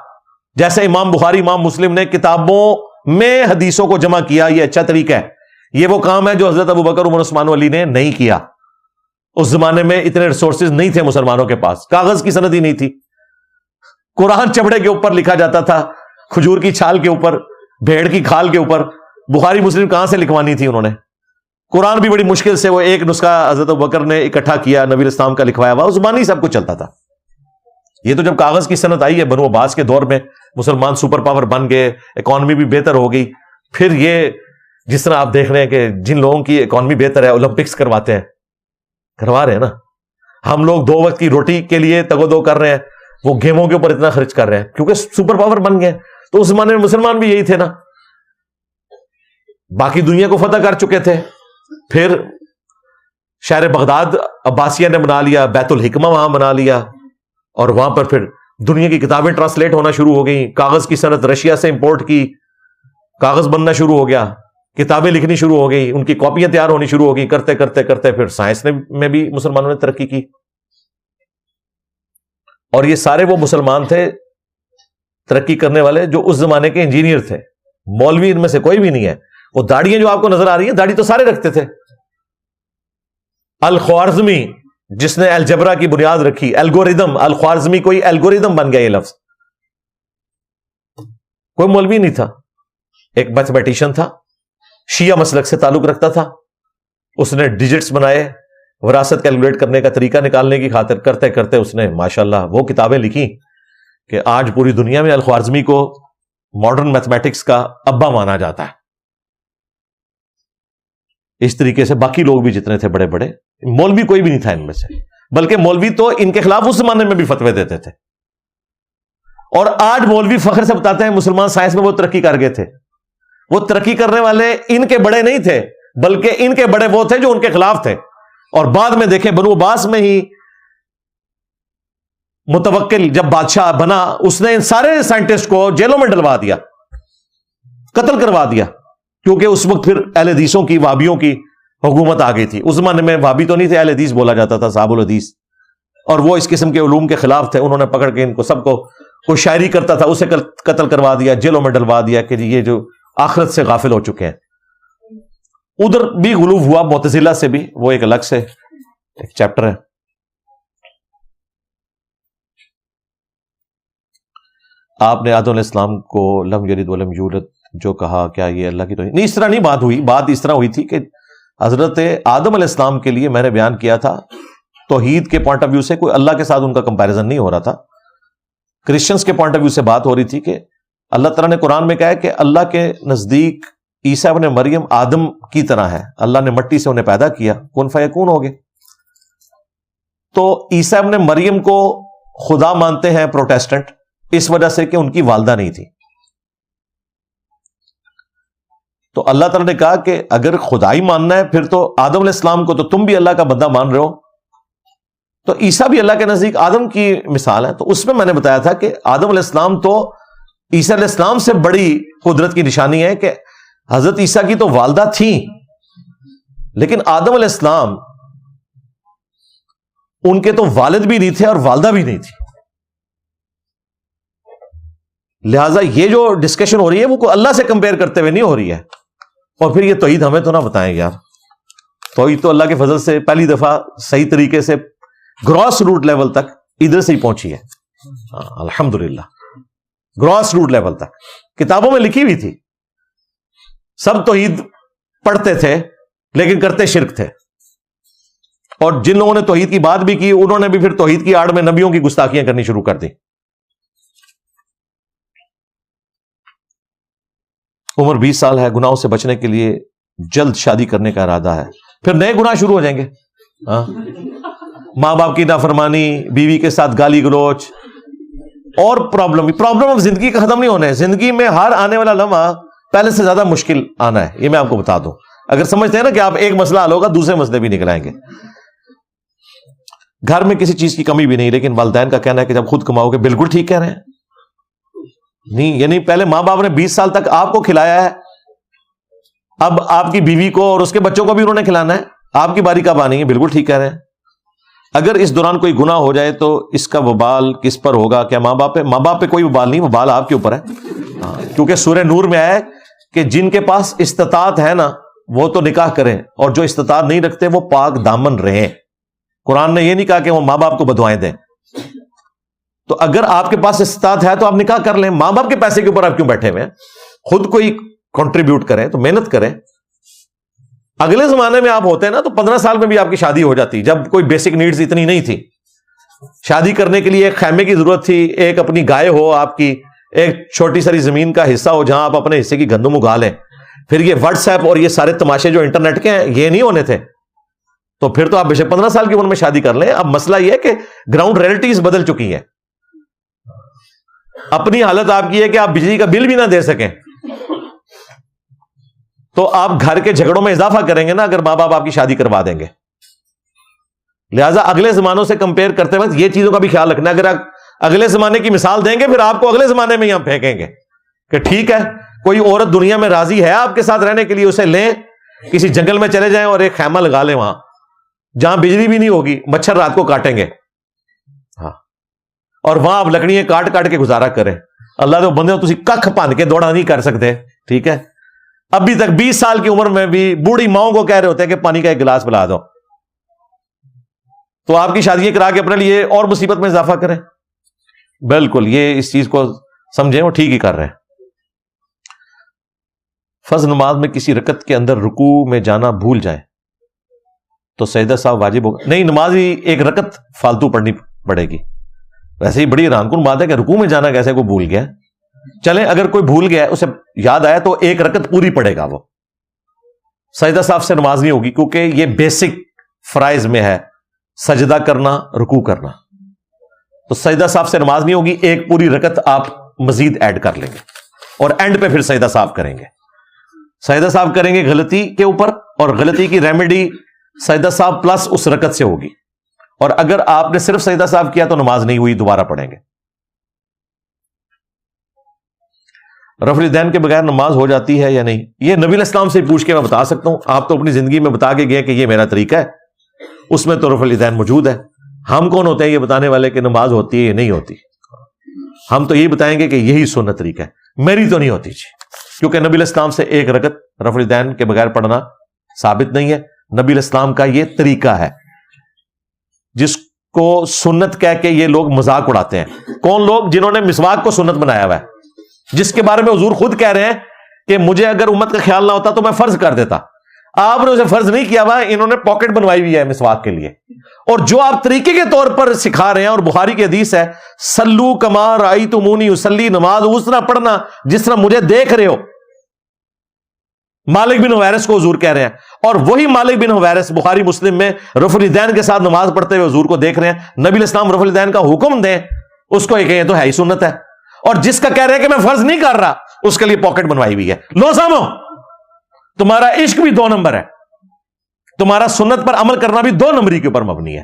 جیسے امام بخاری امام مسلم نے کتابوں میں حدیثوں کو جمع کیا, یہ اچھا طریقہ ہے. یہ وہ کام ہے جو حضرت ابوبکر عمر عثمان علی نے نہیں کیا. اس زمانے میں اتنے ریسورسز نہیں تھے مسلمانوں کے پاس, کاغذ کی سند ہی نہیں تھی. قرآن چمڑے کے اوپر لکھا جاتا تھا, کھجور کی چھال کے اوپر, بھیڑ کی کھال کے اوپر. بخاری مسلم کہاں سے لکھوانی تھی انہوں نے؟ قرآن بھی بڑی مشکل سے وہ ایک نسخہ حضرت ابوبکر نے اکٹھا کیا, نبی اسلام کا لکھوایا ہوا, اس زمانے ہی سب کچھ چلتا تھا. یہ تو جب کاغذ کی صنعت آئی ہے بنو عباس کے دور میں, مسلمان سپر پاور بن گئے, اکانومی بھی بہتر ہو گئی. پھر یہ جس طرح آپ دیکھ رہے ہیں کہ جن لوگوں کی اکانومی بہتر ہے اولمپکس کرواتے ہیں, کروا رہے ہیں نا. ہم لوگ 2 وقت کی روٹی کے لیے تگودو کر رہے ہیں, وہ گیموں کے اوپر اتنا خرچ کر رہے ہیں کیونکہ سپر پاور بن گئے. تو اس زمانے میں مسلمان بھی یہی تھے نا, باقی دنیا کو فتح کر چکے تھے. پھر شہر بغداد عباسیہ نے بنا لیا, بیت الحکمہ وہاں بنا لیا, اور وہاں پر پھر دنیا کی کتابیں ٹرانسلیٹ ہونا شروع ہو گئیں. کاغذ کی صنعت رشیا سے امپورٹ کی, کاغذ بننا شروع ہو گیا, کتابیں لکھنی شروع ہو گئی, ان کی کاپیاں تیار ہونی شروع ہو گئی. کرتے کرتے کرتے پھر سائنس میں بھی مسلمانوں نے ترقی کی. اور یہ سارے وہ مسلمان تھے ترقی کرنے والے جو اس زمانے کے انجینئر تھے. مولوی ان میں سے کوئی بھی نہیں ہے. وہ داڑیاں جو آپ کو نظر آ رہی ہیں, داڑھی تو سارے رکھتے تھے. الخوارزمی جس نے الجبرا کی بنیاد رکھی, الگوریدم, الخوارزمی کوئی الگوریدم بن گیا یہ لفظ. کوئی مولوی نہیں تھا, ایک میتھمیٹیشین تھا, شیعہ مسلک سے تعلق رکھتا تھا. اس نے ڈیجٹس بنائے وراثت کیلکولیٹ کرنے کا طریقہ نکالنے کی خاطر. کرتے کرتے اس نے ماشاءاللہ وہ کتابیں لکھی کہ آج پوری دنیا میں الخوارزمی کو ماڈرن میتھمیٹکس کا ابا مانا جاتا ہے. اس طریقے سے باقی لوگ بھی جتنے تھے بڑے بڑے, مولوی کوئی بھی نہیں تھا ان میں سے, بلکہ مولوی تو ان کے خلاف اس زمانے میں بھی فتوے دیتے تھے. اور آج مولوی فخر سے بتاتے ہیں مسلمان سائنس میں وہ ترقی کر گئے تھے. وہ ترقی کرنے والے ان کے بڑے نہیں تھے, بلکہ ان کے بڑے وہ تھے جو ان کے خلاف تھے. اور بعد میں دیکھیں بنو عباس میں ہی متوکل جب بادشاہ بنا, اس نے ان سارے سائنٹسٹ کو جیلوں میں ڈلوا دیا, قتل کروا دیا, کیونکہ اس وقت پھر اہل حدیثوں کی, وہابیوں کی حکومت آ گئی تھی. اس زمانے میں وہابی تو نہیں تھے, اہل حدیث بولا جاتا تھا, صحاب الحدیث, اور وہ اس قسم کے علوم کے خلاف تھے. انہوں نے پکڑ کے ان کو سب کو, کوئی شاعری کرتا تھا اسے قتل کروا دیا, جیلوں میں ڈلوا دیا کہ یہ جو آخرت سے غافل ہو چکے ہیں. ادھر بھی غلو ہوا معتزلہ سے بھی, وہ ایک الگ سے ایک چیپٹر ہے. آپ نے آدم علیہ السلام کو لم یلد ولم یولد جو کہا, کیا یہ اللہ کی توحید؟ نہیں, اس طرح نہیں بات ہوئی. بات اس طرح ہوئی تھی کہ حضرت آدم علیہ السلام کے لیے میں نے بیان کیا تھا توحید کے پوائنٹ آف ویو سے, کوئی اللہ کے ساتھ ان کا کمپیریزن نہیں ہو رہا تھا. کرسچنس کے پوائنٹ آف ویو سے بات ہو رہی تھی کہ اللہ تعالیٰ نے قرآن میں کہا ہے کہ اللہ کے نزدیک عیسیٰ ابن مریم آدم کی طرح ہے, اللہ نے مٹی سے انہیں پیدا کیا, کن فیکون ہو گئے. تو عیسیٰ ابن مریم کو خدا مانتے ہیں پروٹیسٹنٹ, اس وجہ سے کہ ان کی والدہ نہیں تھی. تو اللہ تعالیٰ نے کہا کہ اگر خدائی ماننا ہے پھر تو آدم علیہ السلام کو تو تم بھی اللہ کا بندہ مان رہے ہو, تو عیسیٰ بھی اللہ کے نزدیک آدم کی مثال ہے. تو اس میں نے بتایا تھا کہ آدم علیہ السلام تو عیسیٰ علیہ السلام سے بڑی قدرت کی نشانی ہے کہ حضرت عیسیٰ کی تو والدہ تھیں, لیکن آدم علیہ السلام ان کے تو والد بھی نہیں تھے اور والدہ بھی نہیں تھی. لہذا یہ جو ڈسکشن ہو رہی ہے وہ کوئی اللہ سے کمپیئر کرتے ہوئے نہیں ہو رہی ہے. اور پھر یہ توحید ہمیں تو نہ بتائیں یار, توحید تو اللہ کے فضل سے پہلی دفعہ صحیح طریقے سے گراس روٹ لیول تک ادھر سے ہی پہنچی ہے. الحمدللہ گراس روٹ لیول تک کتابوں میں لکھی ہوئی تھی. سب توحید پڑھتے تھے لیکن کرتے شرک تھے, اور جن لوگوں نے توحید کی بات بھی کی انہوں نے بھی پھر توحید کی آڑ میں نبیوں کی گستاخیاں کرنی شروع کر دی. عمر 20 سال ہے, گناہوں سے بچنے کے لیے جلد شادی کرنے کا ارادہ ہے, پھر نئے گناہ شروع ہو جائیں گے. ماں باپ کی نافرمانی, بیوی کے ساتھ گالی گلوچ, اور پرابلم اب زندگی کا ختم نہیں ہونا ہے. زندگی میں ہر آنے والا لمحہ پہلے سے زیادہ مشکل آنا ہے, یہ میں آپ کو بتا دوں. اگر سمجھتے ہیں نا کہ آپ ایک مسئلہ حل ہوگا دوسرے مسئلے بھی نکل آئیں گے. گھر میں کسی چیز کی کمی بھی نہیں, لیکن والدین کا کہنا ہے کہ جب خود کماؤ گے. بالکل ٹھیک کہہ رہے ہیں. نہیں, یعنی پہلے ماں باپ نے 20 سال تک آپ کو کھلایا ہے, اب آپ کی بیوی کو اور اس کے بچوں کو بھی انہوں نے کھلانا ہے, آپ کی باری کب آنی ہے. بالکل ٹھیک کہہ رہے ہیں. اگر اس دوران کوئی گناہ ہو جائے تو اس کا وبال کس پر ہوگا؟ کیا ماں باپ پہ؟ ماں باپ پہ کوئی وبال نہیں, وبال آپ کے اوپر ہے. کیونکہ سورہ نور میں آیا ہے کہ جن کے پاس استطاعت ہے نا وہ تو نکاح کریں, اور جو استطاعت نہیں رکھتے وہ پاک دامن رہیں. قرآن نے یہ نہیں کہا کہ وہ ماں باپ کو بدوائیں دیں. تو اگر آپ کے پاس استطاعت ہے تو آپ نکاح کر لیں. ماں باپ کے پیسے کے اوپر آپ کیوں بیٹھے ہوئے ہیں؟ خود کوئی کنٹریبیوٹ کریں, تو محنت کریں. اگلے زمانے میں آپ ہوتے ہیں نا تو 15 سال میں بھی آپ کی شادی ہو جاتی, جب کوئی بیسک نیڈز اتنی نہیں تھی. شادی کرنے کے لیے ایک خیمے کی ضرورت تھی, ایک اپنی گائے ہو آپ کی, ایک چھوٹی ساری زمین کا حصہ ہو جہاں آپ اپنے حصے کی گندم اگا لیں. پھر یہ واٹس ایپ اور یہ سارے تماشے جو انٹرنیٹ کے ہیں یہ نہیں ہونے تھے. تو پھر تو آپ بے شک 15 سال کی عمر میں شادی کر لیں. اب مسئلہ یہ ہے کہ گراؤنڈ ریئلٹیز بدل چکی ہیں. اپنی حالت آپ کی ہے کہ آپ بجلی کا بل بھی نہ دے سکیں, تو آپ گھر کے جھگڑوں میں اضافہ کریں گے نا اگر ماں باپ آپ کی شادی کروا دیں گے. لہٰذا اگلے زمانوں سے کمپیئر کرتے وقت یہ چیزوں کا بھی خیال رکھنا. اگر آپ اگلے زمانے کی مثال دیں گے پھر آپ کو اگلے زمانے میں ہی ہم پھینکیں گے کہ ٹھیک ہے کوئی عورت دنیا میں راضی ہے آپ کے ساتھ رہنے کے لیے, اسے لیں, کسی جنگل میں چلے جائیں اور ایک خیمہ لگا لیں وہاں جہاں بجلی بھی نہیں ہوگی, مچھر رات کو کاٹیں گے, ہاں, اور وہاں آپ لکڑیاں کاٹ کاٹ کے گزارا کریں. اللہ تو بندے تسی ککھ پان کے دوڑا نہیں کر سکتے. ٹھیک ہے, ابھی تک 20 سال کی عمر میں بھی بوڑھی ماؤں کو کہہ رہے ہوتے ہیں کہ پانی کا ایک گلاس پلا دو, تو آپ کی شادی کرا کے اپنے لیے اور مصیبت میں اضافہ کریں. بالکل یہ اس چیز کو سمجھیں, وہ ٹھیک ہی کر رہے ہیں. فرض نماز میں کسی رکعت کے اندر رکوع میں جانا بھول جائے تو سجدہ صاحب واجب ہوگا؟ نہیں, نماز ہی ایک رکعت فالتو پڑھنی پڑے گی. ویسے ہی بڑی حیران کن بات ہے کہ رکوع میں جانا کیسے کوئی بھول گیا. چلیں اگر کوئی بھول گیا اسے یاد آیا تو ایک رکعت پوری پڑے گا. وہ سجدہ صاحب سے نماز نہیں ہوگی کیونکہ یہ بیسک فرائض میں ہے سجدہ کرنا, رکوع کرنا. تو سجدہ صاحب سے نماز نہیں ہوگی, ایک پوری رکعت آپ مزید ایڈ کر لیں گے اور اینڈ پہ پھر سجدہ صاحب کریں گے. سجدہ صاحب کریں گے غلطی کے اوپر, اور غلطی کی ریمیڈی سجدہ صاحب پلس اس رکعت سے ہوگی. اور اگر آپ نے صرف سجدہ صاحب کیا تو نماز نہیں ہوئی, دوبارہ پڑھیں گے. رفع الیدین کے بغیر نماز ہو جاتی ہے یا نہیں؟ یہ نبی علیہ السلام سے پوچھ کے میں بتا سکتا ہوں. آپ تو اپنی زندگی میں بتا کے گئے کہ یہ میرا طریقہ ہے, اس میں تو رفع الیدین موجود ہے. ہم کون ہوتے ہیں یہ بتانے والے کہ نماز ہوتی ہے یا نہیں ہوتی؟ ہم تو یہی بتائیں گے کہ یہی سنت طریقہ ہے, میری تو نہیں ہوتی جی, کیونکہ نبی علیہ السلام سے ایک رکعت رفع الیدین کے بغیر پڑھنا ثابت نہیں ہے. نبی علیہ السلام کا یہ طریقہ ہے جس کو سنت کہہ کے یہ لوگ مذاق اڑاتے ہیں. کون لوگ؟ جنہوں نے مسواک کو سنت بنایا ہوا ہے, جس کے بارے میں حضور خود کہہ رہے ہیں کہ مجھے اگر امت کا خیال نہ ہوتا تو میں فرض کر دیتا. آپ نے اسے فرض نہیں کیا ہوا, انہوں نے پاکٹ بنوائی ہوئی ہے مسواک کے لیے. اور جو آپ طریقے کے طور پر سکھا رہے ہیں, اور بخاری کی حدیث ہے سلو کما رأیتمونی اصلی, نماز اس طرح پڑھنا جس طرح مجھے دیکھ رہے ہو. مالک بن حویرث کو حضور کہہ رہے ہیں, اور وہی مالک بن حویرث بخاری مسلم میں رفع الیدین کے ساتھ نماز پڑھتے ہوئے حضور کو دیکھ رہے ہیں. نبی علیہ السلام رفع الیدین کا حکم دیں, اس کو یہ کہیں تو ہے ہی سنت ہے. اور جس کا کہہ رہے ہیں کہ میں فرض نہیں کر رہا, اس کے لیے پاکٹ بنوائی ہوئی ہے. لو سامو, تمہارا عشق بھی 2 نمبر ہے, تمہارا سنت پر عمل کرنا بھی 2 نمبری کے اوپر مبنی ہے.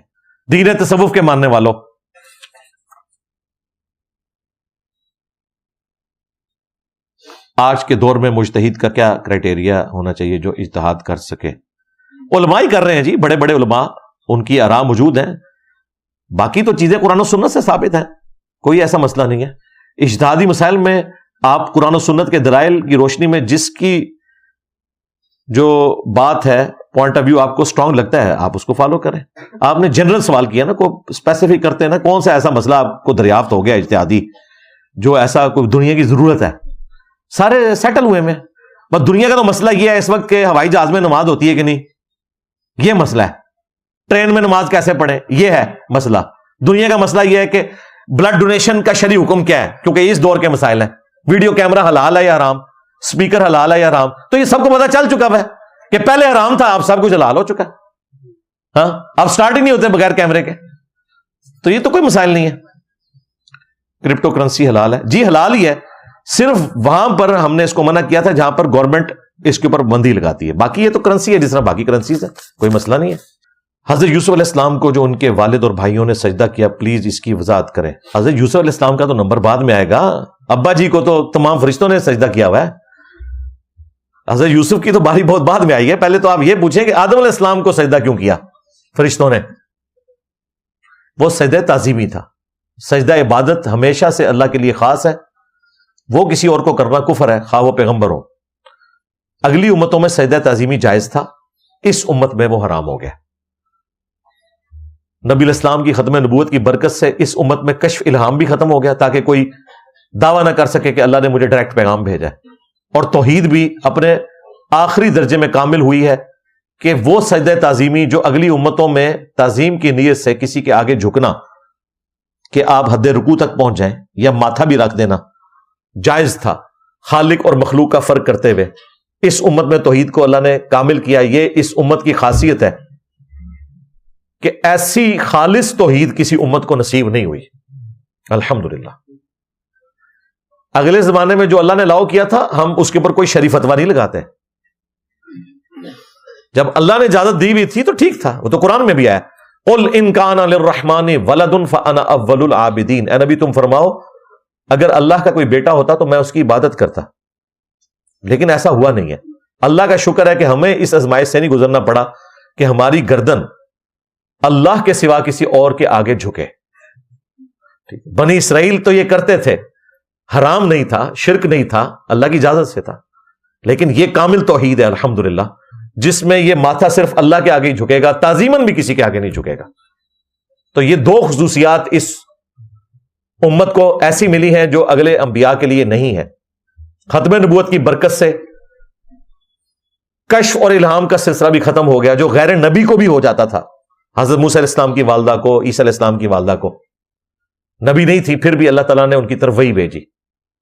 دین تصوف کے ماننے والوں, آج کے دور میں مجتہد کا کیا کرائٹیریا ہونا چاہیے جو اجتہاد کر سکے؟ علماء ہی کر رہے ہیں جی, بڑے بڑے علماء, ان کی آراء موجود ہیں. باقی تو چیزیں قرآن و سنت سے ثابت ہیں, کوئی ایسا مسئلہ نہیں ہے. اجتہادی مسائل میں آپ قرآن و سنت کے دلائل کی روشنی میں جس کی جو بات ہے, پوائنٹ آف ویو آپ کو اسٹرانگ لگتا ہے, آپ اس کو فالو کریں. آپ نے جنرل سوال کیا نا, کو اسپیسیفک کرتے ہیں نا, کون سا ایسا مسئلہ آپ کو دریافت ہو گیا اجتہادی جو ایسا کوئی دنیا کی ضرورت ہے؟ سارے سیٹل ہوئے میں. بس دنیا کا تو مسئلہ یہ ہے اس وقت کہ ہوائی جہاز میں نماز ہوتی ہے کہ نہیں, یہ مسئلہ ہے. ٹرین میں نماز کیسے پڑھیں, یہ ہے مسئلہ. دنیا کا مسئلہ یہ ہے کہ بلڈ ڈونیشن کا شرعی حکم کیا ہے, کیونکہ اس دور کے مسائل ہیں. ویڈیو کیمرہ حلال ہے یا حرام, اسپیکر حلال ہے یا حرام, تو یہ سب کو پتا چل چکا ہے کہ پہلے حرام تھا, اب سب کچھ حلال ہو چکا ہے. ہاں, اب سٹارٹ ہی نہیں ہوتے بغیر کیمرے کے. تو یہ تو کوئی مسائل نہیں ہے. کرپٹو کرنسی حلال ہے جی, حلال ہی ہے, صرف وہاں پر ہم نے اس کو منع کیا تھا جہاں پر گورنمنٹ اس کے اوپر بندی لگاتی ہے. باقی یہ تو کرنسی ہے جس طرح باقی کرنسیز ہے, کوئی مسئلہ نہیں ہے. حضرت یوسف علیہ السلام کو جو ان کے والد اور بھائیوں نے سجدہ کیا, پلیز اس کی وضاحت کریں. حضرت یوسف علیہ السلام کا تو نمبر بعد میں آئے گا, ابا جی کو تو تمام فرشتوں نے سجدہ کیا ہوا ہے. حضرت یوسف کی تو باری بہت بعد میں آئی ہے. پہلے تو آپ یہ پوچھیں کہ آدم علیہ السلام کو سجدہ کیوں کیا فرشتوں نے؟ وہ سجدہ تعظیمی تھا. سجدہ عبادت ہمیشہ سے اللہ کے لیے خاص ہے, وہ کسی اور کو کرنا کفر ہے, خواہ وہ پیغمبر ہو. اگلی امتوں میں سجدہ تعظیمی جائز تھا, اس امت میں وہ حرام ہو گیا. نبی علیہ السلام کی ختم نبوت کی برکت سے اس امت میں کشف الہام بھی ختم ہو گیا, تاکہ کوئی دعویٰ نہ کر سکے کہ اللہ نے مجھے ڈائریکٹ پیغام بھیجا ہے. اور توحید بھی اپنے آخری درجے میں کامل ہوئی ہے کہ وہ سجدہ تعظیمی جو اگلی امتوں میں تعظیم کی نیت سے کسی کے آگے جھکنا کہ آپ حد رکوع تک پہنچ جائیں یا ماتھا بھی رکھ دینا جائز تھا, خالق اور مخلوق کا فرق کرتے ہوئے. اس امت میں توحید کو اللہ نے کامل کیا. یہ اس امت کی خاصیت ہے کہ ایسی خالص توحید کسی امت کو نصیب نہیں ہوئی, الحمدللہ. اگلے زمانے میں جو اللہ نے لاؤ کیا تھا, ہم اس کے اوپر کوئی شریف فتویٰ نہیں لگاتے. جب اللہ نے اجازت دی ہوئی تھی تو ٹھیک تھا, وہ تو قرآن میں بھی آیا, قل ان کان للرحمن ولد فانا اول العابدین. اے نبی تم فرماؤ اگر اللہ کا کوئی بیٹا ہوتا تو میں اس کی عبادت کرتا, لیکن ایسا ہوا نہیں ہے. اللہ کا شکر ہے کہ ہمیں اس آزمائش سے نہیں گزرنا پڑا کہ ہماری گردن اللہ کے سوا کسی اور کے آگے جھکے. بنی اسرائیل تو یہ کرتے تھے, حرام نہیں تھا, شرک نہیں تھا, اللہ کی اجازت سے تھا. لیکن یہ کامل توحید ہے الحمدللہ, جس میں یہ ماتھا صرف اللہ کے آگے ہی جھکے گا, تعظیماً بھی کسی کے آگے نہیں جھکے گا. تو یہ 2 خصوصیات اس امت کو ایسی ملی ہیں جو اگلے انبیاء کے لیے نہیں ہے. ختم نبوت کی برکت سے کشف اور الہام کا سلسلہ بھی ختم ہو گیا, جو غیر نبی کو بھی ہو جاتا تھا. حضرت موسیٰ علیہ السلام کی والدہ کو, عیسیٰ علیہ السلام کی والدہ کو, نبی نہیں تھی پھر بھی اللہ تعالیٰ نے ان کی طرف وحی بھیجی.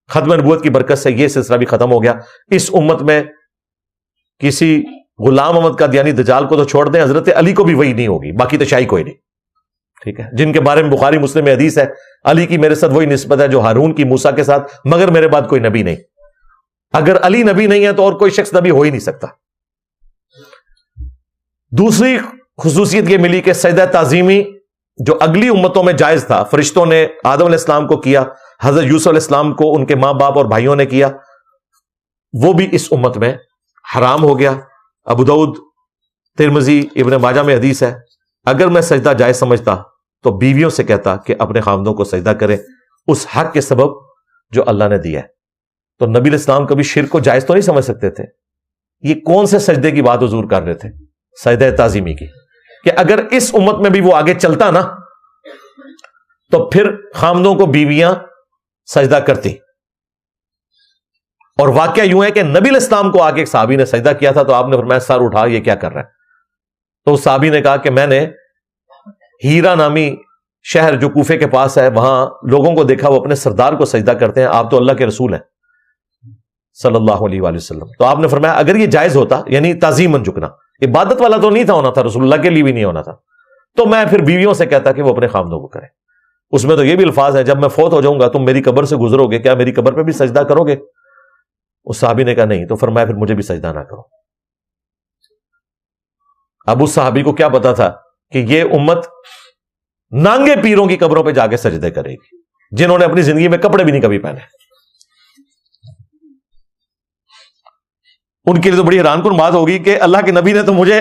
ختم نبوت کی برکت سے یہ سلسلہ بھی ختم ہو گیا. اس امت میں کسی غلام احمد قادیانی دجال کو تو چھوڑ دیں, حضرت علی کو بھی وحی نہیں ہوگی, باقی تو شاہی کوئی نہیں. ٹھیک ہے, جن کے بارے میں بخاری مسلم میں حدیث ہے, علی کی میرے ساتھ وہی نسبت ہے جو ہارون کی موسیٰ کے ساتھ, مگر میرے بعد کوئی نبی نہیں. اگر علی نبی نہیں ہے تو اور کوئی شخص نبی ہو ہی نہیں سکتا. دوسری خصوصیت یہ ملی کہ سجدہ تعظیمی جو اگلی امتوں میں جائز تھا, فرشتوں نے آدم علیہ السلام کو کیا, حضرت یوسف علیہ السلام کو ان کے ماں باپ اور بھائیوں نے کیا, وہ بھی اس امت میں حرام ہو گیا. ابو داؤد، ترمذی، ابن ماجہ میں حدیث ہے، اگر میں سجدہ جائز سمجھتا تو بیویوں سے کہتا کہ اپنے خاوندوں کو سجدہ کریں اس حق کے سبب جو اللہ نے دیا ہے. تو نبی علیہ السلام کبھی شرک کو جائز تو نہیں سمجھ سکتے تھے. یہ کون سے سجدے کی بات حضور کر رہے تھے؟ سجدہ تعظیمی کی، کہ اگر اس امت میں بھی وہ آگے چلتا نا تو پھر خاوندوں کو بیویاں سجدہ کرتی. اور واقعہ یوں ہے کہ نبی علیہ السلام کو آگے ایک صحابی نے سجدہ کیا تھا تو آپ نے فرمایا سر اٹھا، یہ کیا کر رہا ہے؟ تو اس صحابی نے کہا کہ میں نے ہیرا نامی شہر جو کوفے کے پاس ہے وہاں لوگوں کو دیکھا وہ اپنے سردار کو سجدہ کرتے ہیں، آپ تو اللہ کے رسول ہیں صلی اللہ علیہ وآلہ وسلم. تو آپ نے فرمایا اگر یہ جائز ہوتا، یعنی تعظیماً جھکنا، عبادت والا تو نہیں تھا ہونا تھا، رسول اللہ کے لیے بھی نہیں ہونا تھا، تو میں پھر بیویوں سے کہتا کہ وہ اپنے خاوندوں کو کریں. اس میں تو یہ بھی الفاظ ہیں جب میں فوت ہو جاؤں گا تم میری قبر سے گزرو گے، کیا میری قبر پہ بھی سجدہ کرو گے؟ اس صحابی نے کہا نہیں. تو فرمایا پھر مجھے بھی سجدہ نہ کرو. اب اس صحابی کو کیا پتا تھا کہ یہ امت نانگے پیروں کی قبروں پہ جا کے سجدے کرے گی جنہوں نے اپنی زندگی میں کپڑے بھی نہیں کبھی پہنے. ان کے لیے تو بڑی حیران کن بات ہوگی کہ اللہ کے نبی نے تو مجھے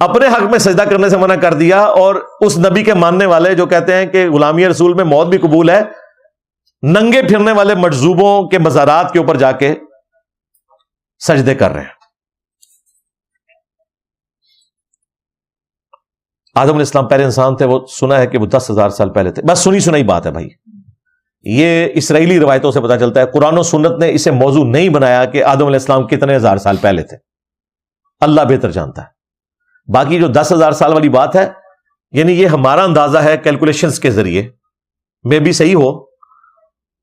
اپنے حق میں سجدہ کرنے سے منع کر دیا، اور اس نبی کے ماننے والے جو کہتے ہیں کہ غلامی رسول میں موت بھی قبول ہے، ننگے پھرنے والے مجذوبوں کے مزارات کے اوپر جا کے سجدے کر رہے ہیں. آدم علیہ السلام پہلے انسان تھے، وہ سنا ہے کہ وہ 10,000 سال پہلے تھے. بس سنی سنائی بات ہے بھائی، یہ اسرائیلی روایتوں سے پتا چلتا ہے. قرآن و سنت نے اسے موضوع نہیں بنایا کہ آدم علیہ السلام کتنے ہزار سال پہلے تھے، اللہ بہتر جانتا ہے. باقی جو 10,000 سال والی بات ہے، یعنی یہ ہمارا اندازہ ہے کیلکولیشنز کے ذریعے، میں بھی صحیح ہو.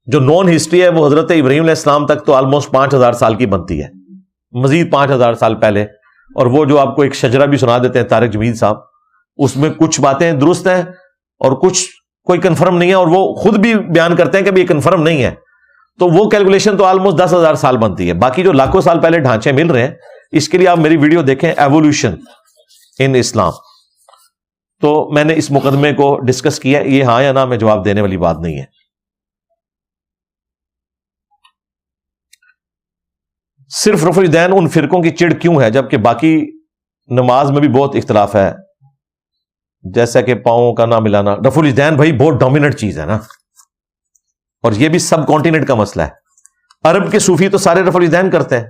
جو نون ہسٹری ہے وہ حضرت ابراہیم علیہ السلام تک تو آلموسٹ 5,000 سال کی بنتی ہے، مزید 5,000 سال پہلے. اور وہ جو آپ کو ایک شجرہ بھی سنا دیتے ہیں طارق جمیل صاحب، اس میں کچھ باتیں درست ہیں اور کچھ کوئی کنفرم نہیں ہے، اور وہ خود بھی بیان کرتے ہیں کہ یہ کنفرم نہیں ہے. تو وہ کیلکولیشن تو آلموسٹ 10,000 سال بنتی ہے. باقی جو لاکھوں سال پہلے ڈھانچے مل رہے ہیں، اس کے لیے آپ میری ویڈیو دیکھیں ایوولوشن ان اسلام. تو میں نے اس مقدمے کو ڈسکس کیا. یہ ہاں یا نہ میں جواب دینے والی بات نہیں ہے. صرف رفع الیدین ان فرقوں کی چڑ کیوں ہے جبکہ باقی نماز میں بھی بہت اختلاف ہے، جیسا کہ پاؤں کا نہ ملانا؟ رفع الیدین بھائی بہت ڈومیننٹ چیز ہے نا، اور یہ بھی سب کانٹیننٹ کا مسئلہ ہے. عرب کے صوفی تو سارے رفع الیدین کرتے ہیں.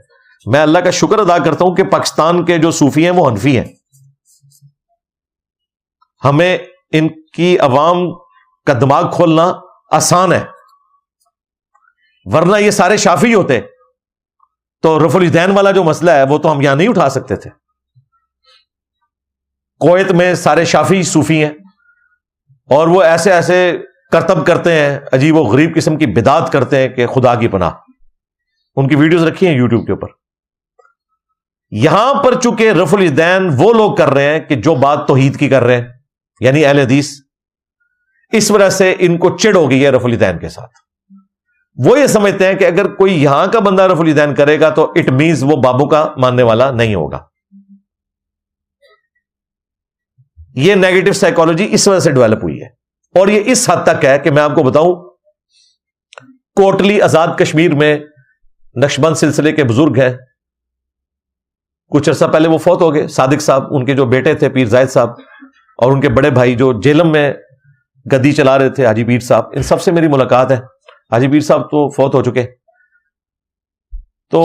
میں اللہ کا شکر ادا کرتا ہوں کہ پاکستان کے جو صوفی ہیں وہ حنفی ہیں. ہمیں ان کی عوام کا دماغ کھولنا آسان ہے، ورنہ یہ سارے شافعی ہوتے تو رفع الیدین والا جو مسئلہ ہے وہ تو ہم یہاں نہیں اٹھا سکتے تھے. کویت میں سارے شافعی صوفی ہیں، اور وہ ایسے ایسے کرتب کرتے ہیں، عجیب و غریب قسم کی بدعت کرتے ہیں کہ خدا کی پناہ. ان کی ویڈیوز رکھی ہیں یوٹیوب کے اوپر. یہاں پر چونکہ رفع الیدین وہ لوگ کر رہے ہیں کہ جو بات توحید کی کر رہے ہیں، یعنی اہل حدیث، اس وجہ سے ان کو چڑ ہو گئی ہے رفع الیدین کے ساتھ. وہ یہ سمجھتے ہیں کہ اگر کوئی یہاں کا بندہ رفع الیدین کرے گا تو اٹ مینز وہ بابو کا ماننے والا نہیں ہوگا. یہ نیگیٹو سائیکالوجی اس وجہ سے ڈیولپ ہوئی ہے، اور یہ اس حد تک ہے کہ میں آپ کو بتاؤں، کوٹلی آزاد کشمیر میں نقشبند سلسلے کے بزرگ ہیں، کچھ عرصہ پہلے وہ فوت ہو گئے، صادق صاحب، ان کے جو بیٹے تھے پیر زاہد صاحب، اور ان کے بڑے بھائی جو جیلم میں گدی چلا رہے تھے حاجی پیر صاحب، ان سب سے میری ملاقات ہے. حاجی پیر صاحب تو فوت ہو چکے. تو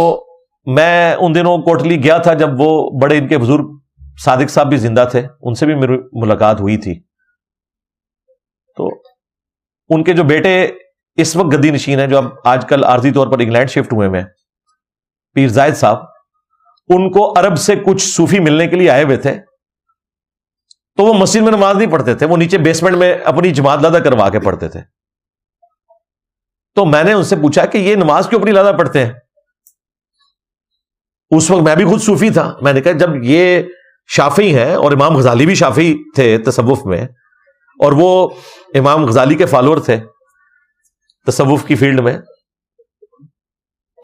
میں ان دنوں کوٹلی گیا تھا جب وہ بڑے ان کے بزرگ صادق صاحب بھی زندہ تھے، ان سے بھی میری ملاقات ہوئی تھی. تو ان کے جو بیٹے اس وقت گدی نشین ہیں، جو اب آج کل عارضی طور پر انگلینڈ شفٹ ہوئے ہیں، پیر زاہد صاحب، ان کو عرب سے کچھ صوفی ملنے کے لیے آئے ہوئے تھے. تو وہ مسجد میں نماز نہیں پڑھتے تھے، وہ نیچے بیسمنٹ میں اپنی جماعت لادا کروا کے پڑھتے تھے. تو میں نے ان سے پوچھا کہ یہ نماز کیوں اپنی لادا پڑھتے ہیں؟ اس وقت میں بھی خود صوفی تھا. میں نے کہا جب یہ شافعی ہیں، اور امام غزالی بھی شافعی تھے تصوف میں، اور وہ امام غزالی کے فالوور تھے تصوف کی فیلڈ میں،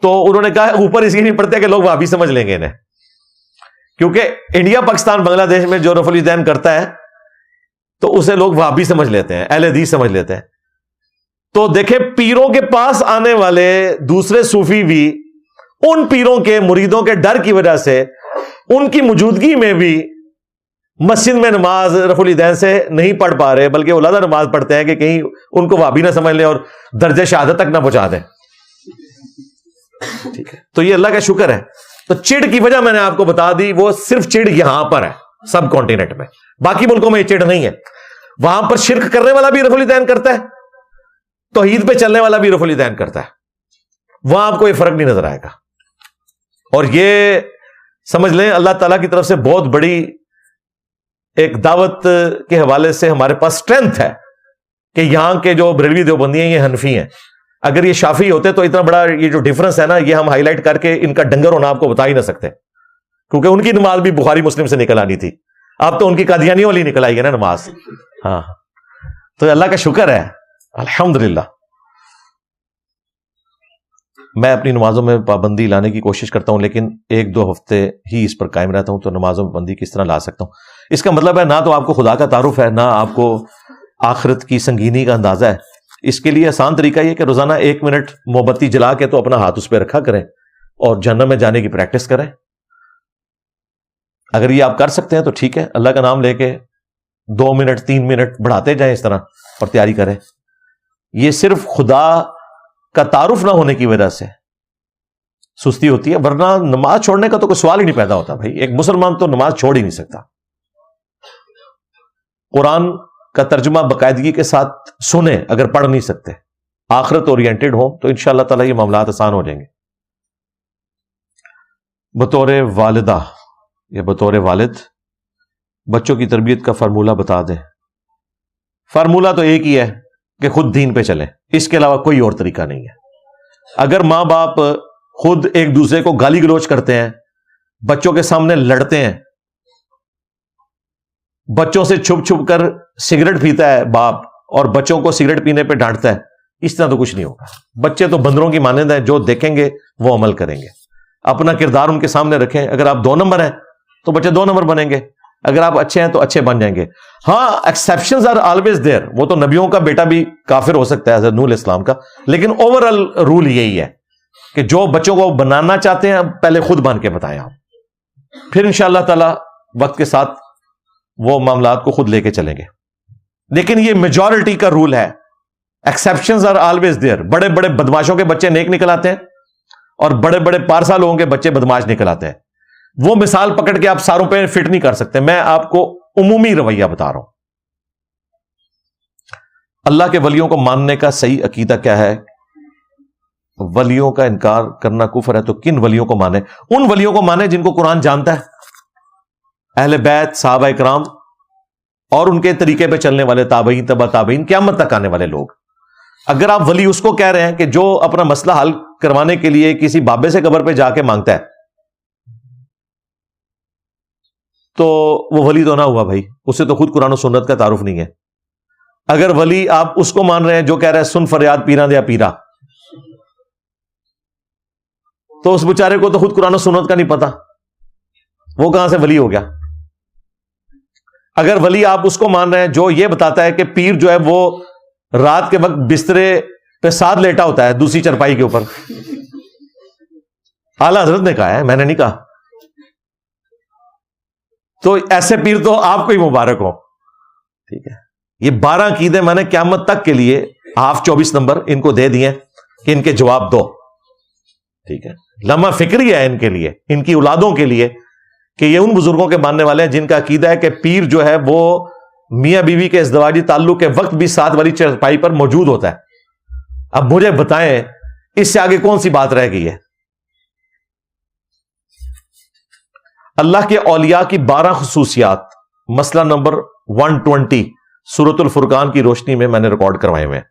تو انہوں نے کہا اوپر اس لیے نہیں پڑھتے کہ لوگ وہابی سمجھ لیں گے انہیں، کیونکہ انڈیا پاکستان بنگلہ دیش میں جو رفع الیدین کرتا ہے تو اسے لوگ وہابی سمجھ لیتے ہیں، اہل حدیث سمجھ لیتے ہیں. تو دیکھیں پیروں کے پاس آنے والے دوسرے صوفی بھی ان پیروں کے مریدوں کے ڈر کی وجہ سے ان کی موجودگی میں بھی مسجد میں نماز رفع الیدین سے نہیں پڑھ پا رہے، بلکہ علیحدہ نماز پڑھتے ہیں کہ کہیں ان کو وہابی نہ سمجھ لیں اور درجہ شہادت تک نہ پہنچا دیں. ٹھیک ہے، تو یہ اللہ کا شکر ہے. تو چڑ کی وجہ میں نے آپ کو بتا دی، وہ صرف چڑ یہاں پر ہے سب کانٹیننٹ میں، باقی ملکوں میں یہ چڑ نہیں ہے. وہاں پر شرک کرنے والا بھی رفع الیدین کرتا ہے، توحید پہ چلنے والا بھی رفع الیدین کرتا ہے. وہاں آپ کو یہ فرق نہیں نظر آئے گا. اور یہ سمجھ لیں اللہ تعالیٰ کی طرف سے بہت بڑی ایک دعوت کے حوالے سے ہمارے پاس اسٹرینتھ ہے کہ یہاں کے جو بریلوی دیوبندی ہیں یہ حنفی ہیں. اگر یہ شافعی ہوتے تو اتنا بڑا یہ جو ڈفرنس ہے نا، یہ ہم ہائی لائٹ کر کے ان کا ڈنگر ہونا آپ کو بتا ہی نہ سکتے، کیونکہ ان کی نماز بھی بخاری مسلم سے نکل آنی تھی. اب تو ان کی قادیانیوں والی نکل آئی ہے نا نماز. ہاں، تو اللہ کا شکر ہے الحمدللہ. میں اپنی نمازوں میں پابندی لانے کی کوشش کرتا ہوں، لیکن 1-2 ہفتے ہی اس پر قائم رہتا ہوں. تو نمازوں میں پابندی کس طرح لا سکتا ہوں؟ اس کا مطلب ہے نہ تو آپ کو خدا کا تعارف ہے، نہ آپ کو آخرت کی سنگینی کا اندازہ ہے. اس کے لیے آسان طریقہ یہ کہ روزانہ 1 منٹ موم بتی جلا کے تو اپنا ہاتھ اس پہ رکھا کریں اور جہنم میں جانے کی پریکٹس کریں. اگر یہ آپ کر سکتے ہیں تو ٹھیک ہے، اللہ کا نام لے کے 2 منٹ 3 منٹ بڑھاتے جائیں اس طرح اور تیاری کریں. یہ صرف خدا کا تعارف نہ ہونے کی وجہ سے سستی ہوتی ہے، ورنہ نماز چھوڑنے کا تو کوئی سوال ہی نہیں پیدا ہوتا. بھائی ایک مسلمان تو نماز چھوڑ ہی نہیں سکتا. قرآن کا ترجمہ باقاعدگی کے ساتھ سنیں اگر پڑھ نہیں سکتے، آخرت اورینٹڈ ہو تو انشاءاللہ تعالیٰ یہ معاملات آسان ہو جائیں گے. بطور والدہ یا بطور والد بچوں کی تربیت کا فارمولہ بتا دیں. فارمولہ تو ایک ہی ہے کہ خود دین پہ چلیں، اس کے علاوہ کوئی اور طریقہ نہیں ہے. اگر ماں باپ خود ایک دوسرے کو گالی گلوچ کرتے ہیں، بچوں کے سامنے لڑتے ہیں، بچوں سے چھپ چھپ کر سگریٹ پیتا ہے باپ اور بچوں کو سگریٹ پینے پہ ڈانٹتا ہے، اس طرح تو کچھ نہیں ہوگا. بچے تو بندروں کی مانند ہیں، جو دیکھیں گے وہ عمل کریں گے. اپنا کردار ان کے سامنے رکھیں. اگر آپ 2 نمبر ہیں تو بچے 2 نمبر بنیں گے، اگر آپ اچھے ہیں تو اچھے بن جائیں گے. ہاں، ایکسیپشنز آر آلویز دیر. وہ تو نبیوں کا بیٹا بھی کافر ہو سکتا ہے حضرت نوح علیہ السلام کا، لیکن اوور آل رول یہی ہے کہ جو بچوں کو بنانا چاہتے ہیں پہلے خود بن کے بتائیں آپ، پھر انشاءاللہ تعالی وقت کے ساتھ وہ معاملات کو خود لے کے چلیں گے. لیکن یہ میجورٹی کا رول ہے، ایکسیپشنز آر آلویز دیر. بڑے بڑے بدماشوں کے بچے نیک نکل آتے ہیں اور بڑے بڑے پارسا لوگوں کے بچے بدماش نکل آتے ہیں. وہ مثال پکڑ کے آپ ساروں پہ فٹ نہیں کر سکتے. میں آپ کو عمومی رویہ بتا رہا ہوں. اللہ کے ولیوں کو ماننے کا صحیح عقیدہ کیا ہے؟ ولیوں کا انکار کرنا کفر ہے. تو کن ولیوں کو مانے؟ ان ولیوں کو مانے جن کو قرآن جانتا ہے، اہل بیت، صحابہ اکرام اور ان کے طریقے پہ چلنے والے تابعین، تبع تابعین، قیامت تک آنے والے لوگ. اگر آپ ولی اس کو کہہ رہے ہیں کہ جو اپنا مسئلہ حل کروانے کے لیے کسی بابے سے قبر پہ جا کے مانگتا ہے، تو وہ ولی تو نہ ہوا بھائی، اسے تو خود قرآن و سنت کا تعارف نہیں ہے. اگر ولی آپ اس کو مان رہے ہیں جو کہہ رہے ہیں سن فریاد پیراں دیا پیرا، تو اس بیچارے کو تو خود قرآن و سنت کا نہیں پتا، وہ کہاں سے ولی ہو گیا. اگر ولی آپ اس کو مان رہے ہیں جو یہ بتاتا ہے کہ پیر جو ہے وہ رات کے وقت بسترے پہ ساتھ لیٹا ہوتا ہے دوسری چرپائی کے اوپر، اعلیٰ حضرت نے کہا ہے، میں نے نہیں کہا، تو ایسے پیر تو آپ کو ہی مبارک ہو. ٹھیک ہے، یہ 12 عقیدے میں نے قیامت تک کے لیے 24 نمبر ان کو دے دیے کہ ان کے جواب دو. ٹھیک ہے، لمحہ فکری ہے ان کے لیے، ان کی اولادوں کے لیے، کہ یہ ان بزرگوں کے ماننے والے ہیں جن کا عقیدہ ہے کہ پیر جو ہے وہ میاں بیوی کے ازدواجی تعلق کے وقت بھی ساتھ والی چرپائی پر موجود ہوتا ہے. اب مجھے بتائیں اس سے آگے کون سی بات رہ گئی ہے؟ اللہ کے اولیاء کی 12 خصوصیات، مسئلہ نمبر 120 سورۃ الفرقان کی روشنی میں نے ریکارڈ کروائے ہوئے ہیں.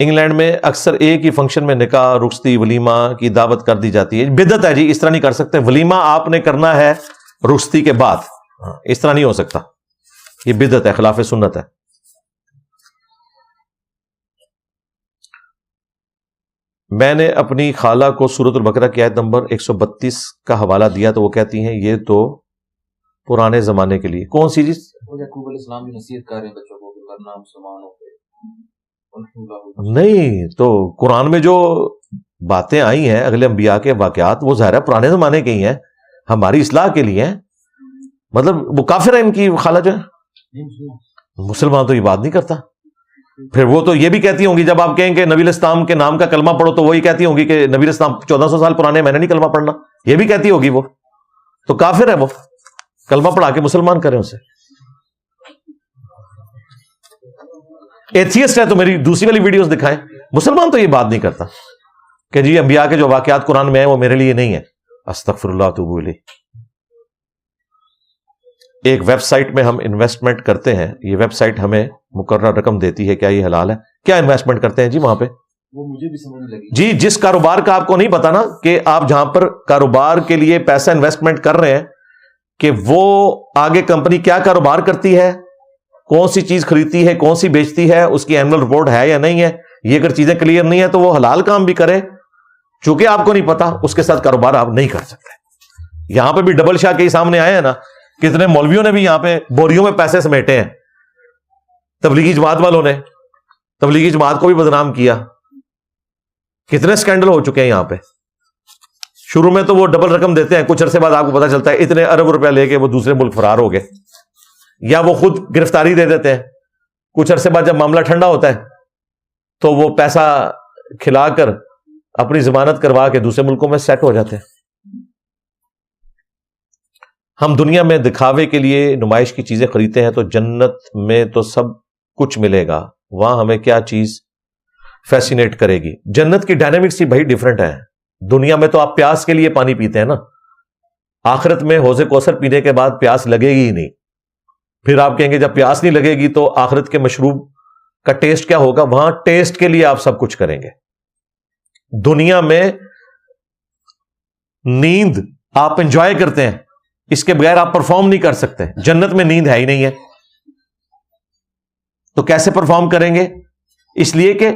انگلینڈ میں اکثر ایک ہی فنکشن میں نکاح، رخصتی، ولیمہ کی دعوت کر دی جاتی ہے. بدعت ہے جی، اس طرح نہیں کر سکتے. ولیمہ آپ نے کرنا ہے رخصتی کے بعد، اس طرح نہیں ہو سکتا، یہ بدعت ہے، خلاف سنت ہے. میں نے اپنی خالہ کو سورۃ البقرہ کی آیت نمبر 132 کا حوالہ دیا تو وہ کہتی ہیں یہ تو پرانے زمانے کے لیے. کون سی چیز؟ یعقوب علیہ السلام کی نصیحت کر رہے ہیں بچوں کو کہ ورنہ مسلمانوں پہ نہیں تو قرآن میں جو باتیں آئی ہیں اگلے انبیاء کے واقعات وہ ظاہر ہے پرانے زمانے کے ہی ہیں، ہماری اصلاح کے لیے ہیں. مطلب وہ کافر ہے ان کی خالہ جو ہے، مسلمان تو یہ بات نہیں کرتا. پھر وہ تو یہ بھی کہتی ہوں گی جب آپ کہیں کہ نبی علیہ السلام کے نام کا کلمہ پڑھو تو وہی کہتی ہوں گی کہ نبی علیہ السلام 1400 سال پرانے میں نے نہیں کلمہ پڑھنا، یہ بھی کہتی ہوگی. وہ تو کافر ہے، وہ کلمہ پڑھا کے مسلمان کریں اسے. ایتھیسٹ ہے تو میری دوسری والی ویڈیوز دکھائیں. مسلمان تو یہ بات نہیں کرتا کہ جی انبیاء کے جو واقعات قرآن میں ہیں وہ میرے لیے نہیں ہے. استغفر اللہ واتوب الیہ. ایک ویب سائٹ میں ہم انویسٹمنٹ کرتے ہیں، یہ ویب سائٹ ہمیں مقررہ رقم دیتی ہے، کیا یہ حلال ہے؟ کیا انویسٹمنٹ کرتے ہیں جی وہاں پہ؟ وہ مجھے بھی سمجھ لگی جی جس کاروبار کا آپ کو نہیں پتا نا کہ آپ جہاں پر کاروبار کے لیے پیسہ انویسٹمنٹ کر رہے ہیں کہ وہ آگے کمپنی کیا کاروبار کرتی ہے، کون سی چیز خریدتی ہے، کون سی بیچتی ہے، اس کی اینول رپورٹ ہے یا نہیں ہے، یہ اگر چیزیں کلیئر نہیں ہے تو وہ حلال کام بھی کرے، چونکہ آپ کو نہیں پتا اس کے ساتھ کاروبار آپ نہیں کر سکتے. یہاں پہ بھی ڈبل شاہ کے سامنے آئے ہیں نا، کتنے مولویوں نے بھی یہاں پہ بوریوں میں پیسے سمیٹے ہیں. تبلیغی جماعت والوں نے تبلیغی جماعت کو بھی بدنام کیا. کتنے سکینڈل ہو چکے ہیں یہاں پہ. شروع میں تو وہ ڈبل رقم دیتے ہیں، کچھ عرصے بعد آپ کو پتا چلتا ہے اتنے ارب روپیہ لے کے وہ دوسرے ملک فرار ہو گئے، یا وہ خود گرفتاری دے دیتے ہیں. کچھ عرصے بعد جب معاملہ ٹھنڈا ہوتا ہے تو وہ پیسہ کھلا کر اپنی ضمانت کروا کے دوسرے ملکوں میں سیٹ ہو جاتے ہیں. ہم دنیا میں دکھاوے کے لیے نمائش کی چیزیں خریدتے ہیں، تو جنت میں تو سب کچھ ملے گا، وہاں ہمیں کیا چیز فیسینیٹ کرے گی؟ جنت کی ڈائنامکس ہی بھائی ڈیفرنٹ ہے. دنیا میں تو آپ پیاس کے لیے پانی پیتے ہیں نا، آخرت میں حوض کوثر پینے کے بعد پیاس لگے گی ہی نہیں. پھر آپ کہیں گے جب پیاس نہیں لگے گی تو آخرت کے مشروب کا ٹیسٹ کیا ہوگا؟ وہاں ٹیسٹ کے لیے آپ سب کچھ کریں گے. دنیا میں نیند آپ انجوائے کرتے ہیں، اس کے بغیر آپ پرفارم نہیں کر سکتے. جنت میں نیند ہے ہی نہیں ہے، تو کیسے پرفارم کریں گے؟ اس لیے کہ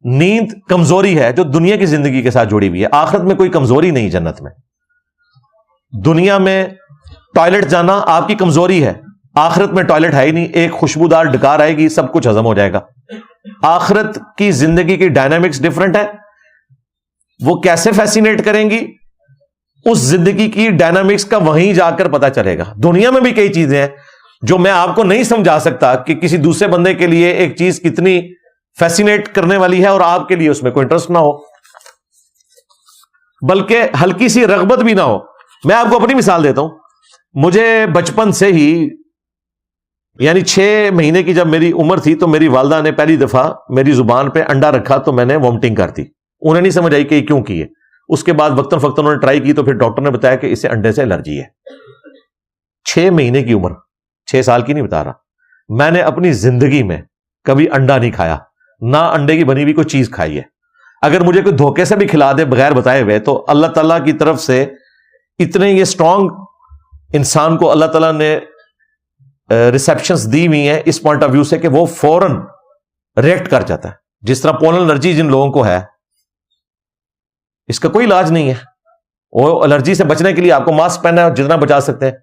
نیند کمزوری ہے جو دنیا کی زندگی کے ساتھ جڑی ہوئی ہے. آخرت میں کوئی کمزوری نہیں. جنت میں دنیا میں ٹوائلٹ جانا آپ کی کمزوری ہے، آخرت میں ٹوائلٹ ہے ہی نہیں. ایک خوشبودار ڈکار آئے گی، سب کچھ ہضم ہو جائے گا. آخرت کی زندگی کی ڈائنامکس ڈفرنٹ ہے. وہ کیسے فیسینیٹ کریں گی؟ اس زندگی کی ڈائنامکس کا وہیں جا کر پتا چلے گا. دنیا میں بھی کئی چیزیں ہیں جو میں آپ کو نہیں سمجھا سکتا کہ کسی دوسرے بندے کے لیے ایک چیز کتنی فیسینیٹ کرنے والی ہے اور آپ کے لیے اس میں کوئی انٹرسٹ نہ ہو، بلکہ ہلکی سی رغبت بھی نہ ہو. میں آپ کو اپنی مثال دیتا ہوں. مجھے بچپن سے ہی، یعنی 6 مہینے کی جب میری عمر تھی تو میری والدہ نے پہلی دفعہ میری زبان پہ انڈا رکھا تو میں نے وومٹنگ کر دی. انہیں نہیں سمجھ آئی کہ یہ کیوں کی ہے. اس کے بعد وقتاً فوقتاً انہوں نے ٹرائی کی تو پھر ڈاکٹر نے بتایا کہ اسے انڈے سے الرجی ہے. 6 مہینے کی عمر، 6 سال کی نہیں بتا رہا. میں نے اپنی زندگی میں کبھی انڈا نہیں کھایا، نہ انڈے کی بنی ہوئی کوئی چیز کھائی ہے. اگر مجھے کوئی دھوکے سے بھی کھلا دے بغیر بتائے ہوئے تو اللہ تعالیٰ کی طرف سے اتنے یہ اسٹرانگ انسان کو اللہ تعالیٰ نے ریسیپشنز دی ہوئی ہیں اس پوائنٹ آف ویو سے کہ وہ فوراً ریئیکٹ کر جاتا ہے. جس طرح پولن الرجی جن لوگوں کو ہے، اس کا کوئی علاج نہیں ہے. وہ الرجی سے بچنے کے لیے آپ کو ماسک پہننا ہے، جتنا بچا سکتے ہیں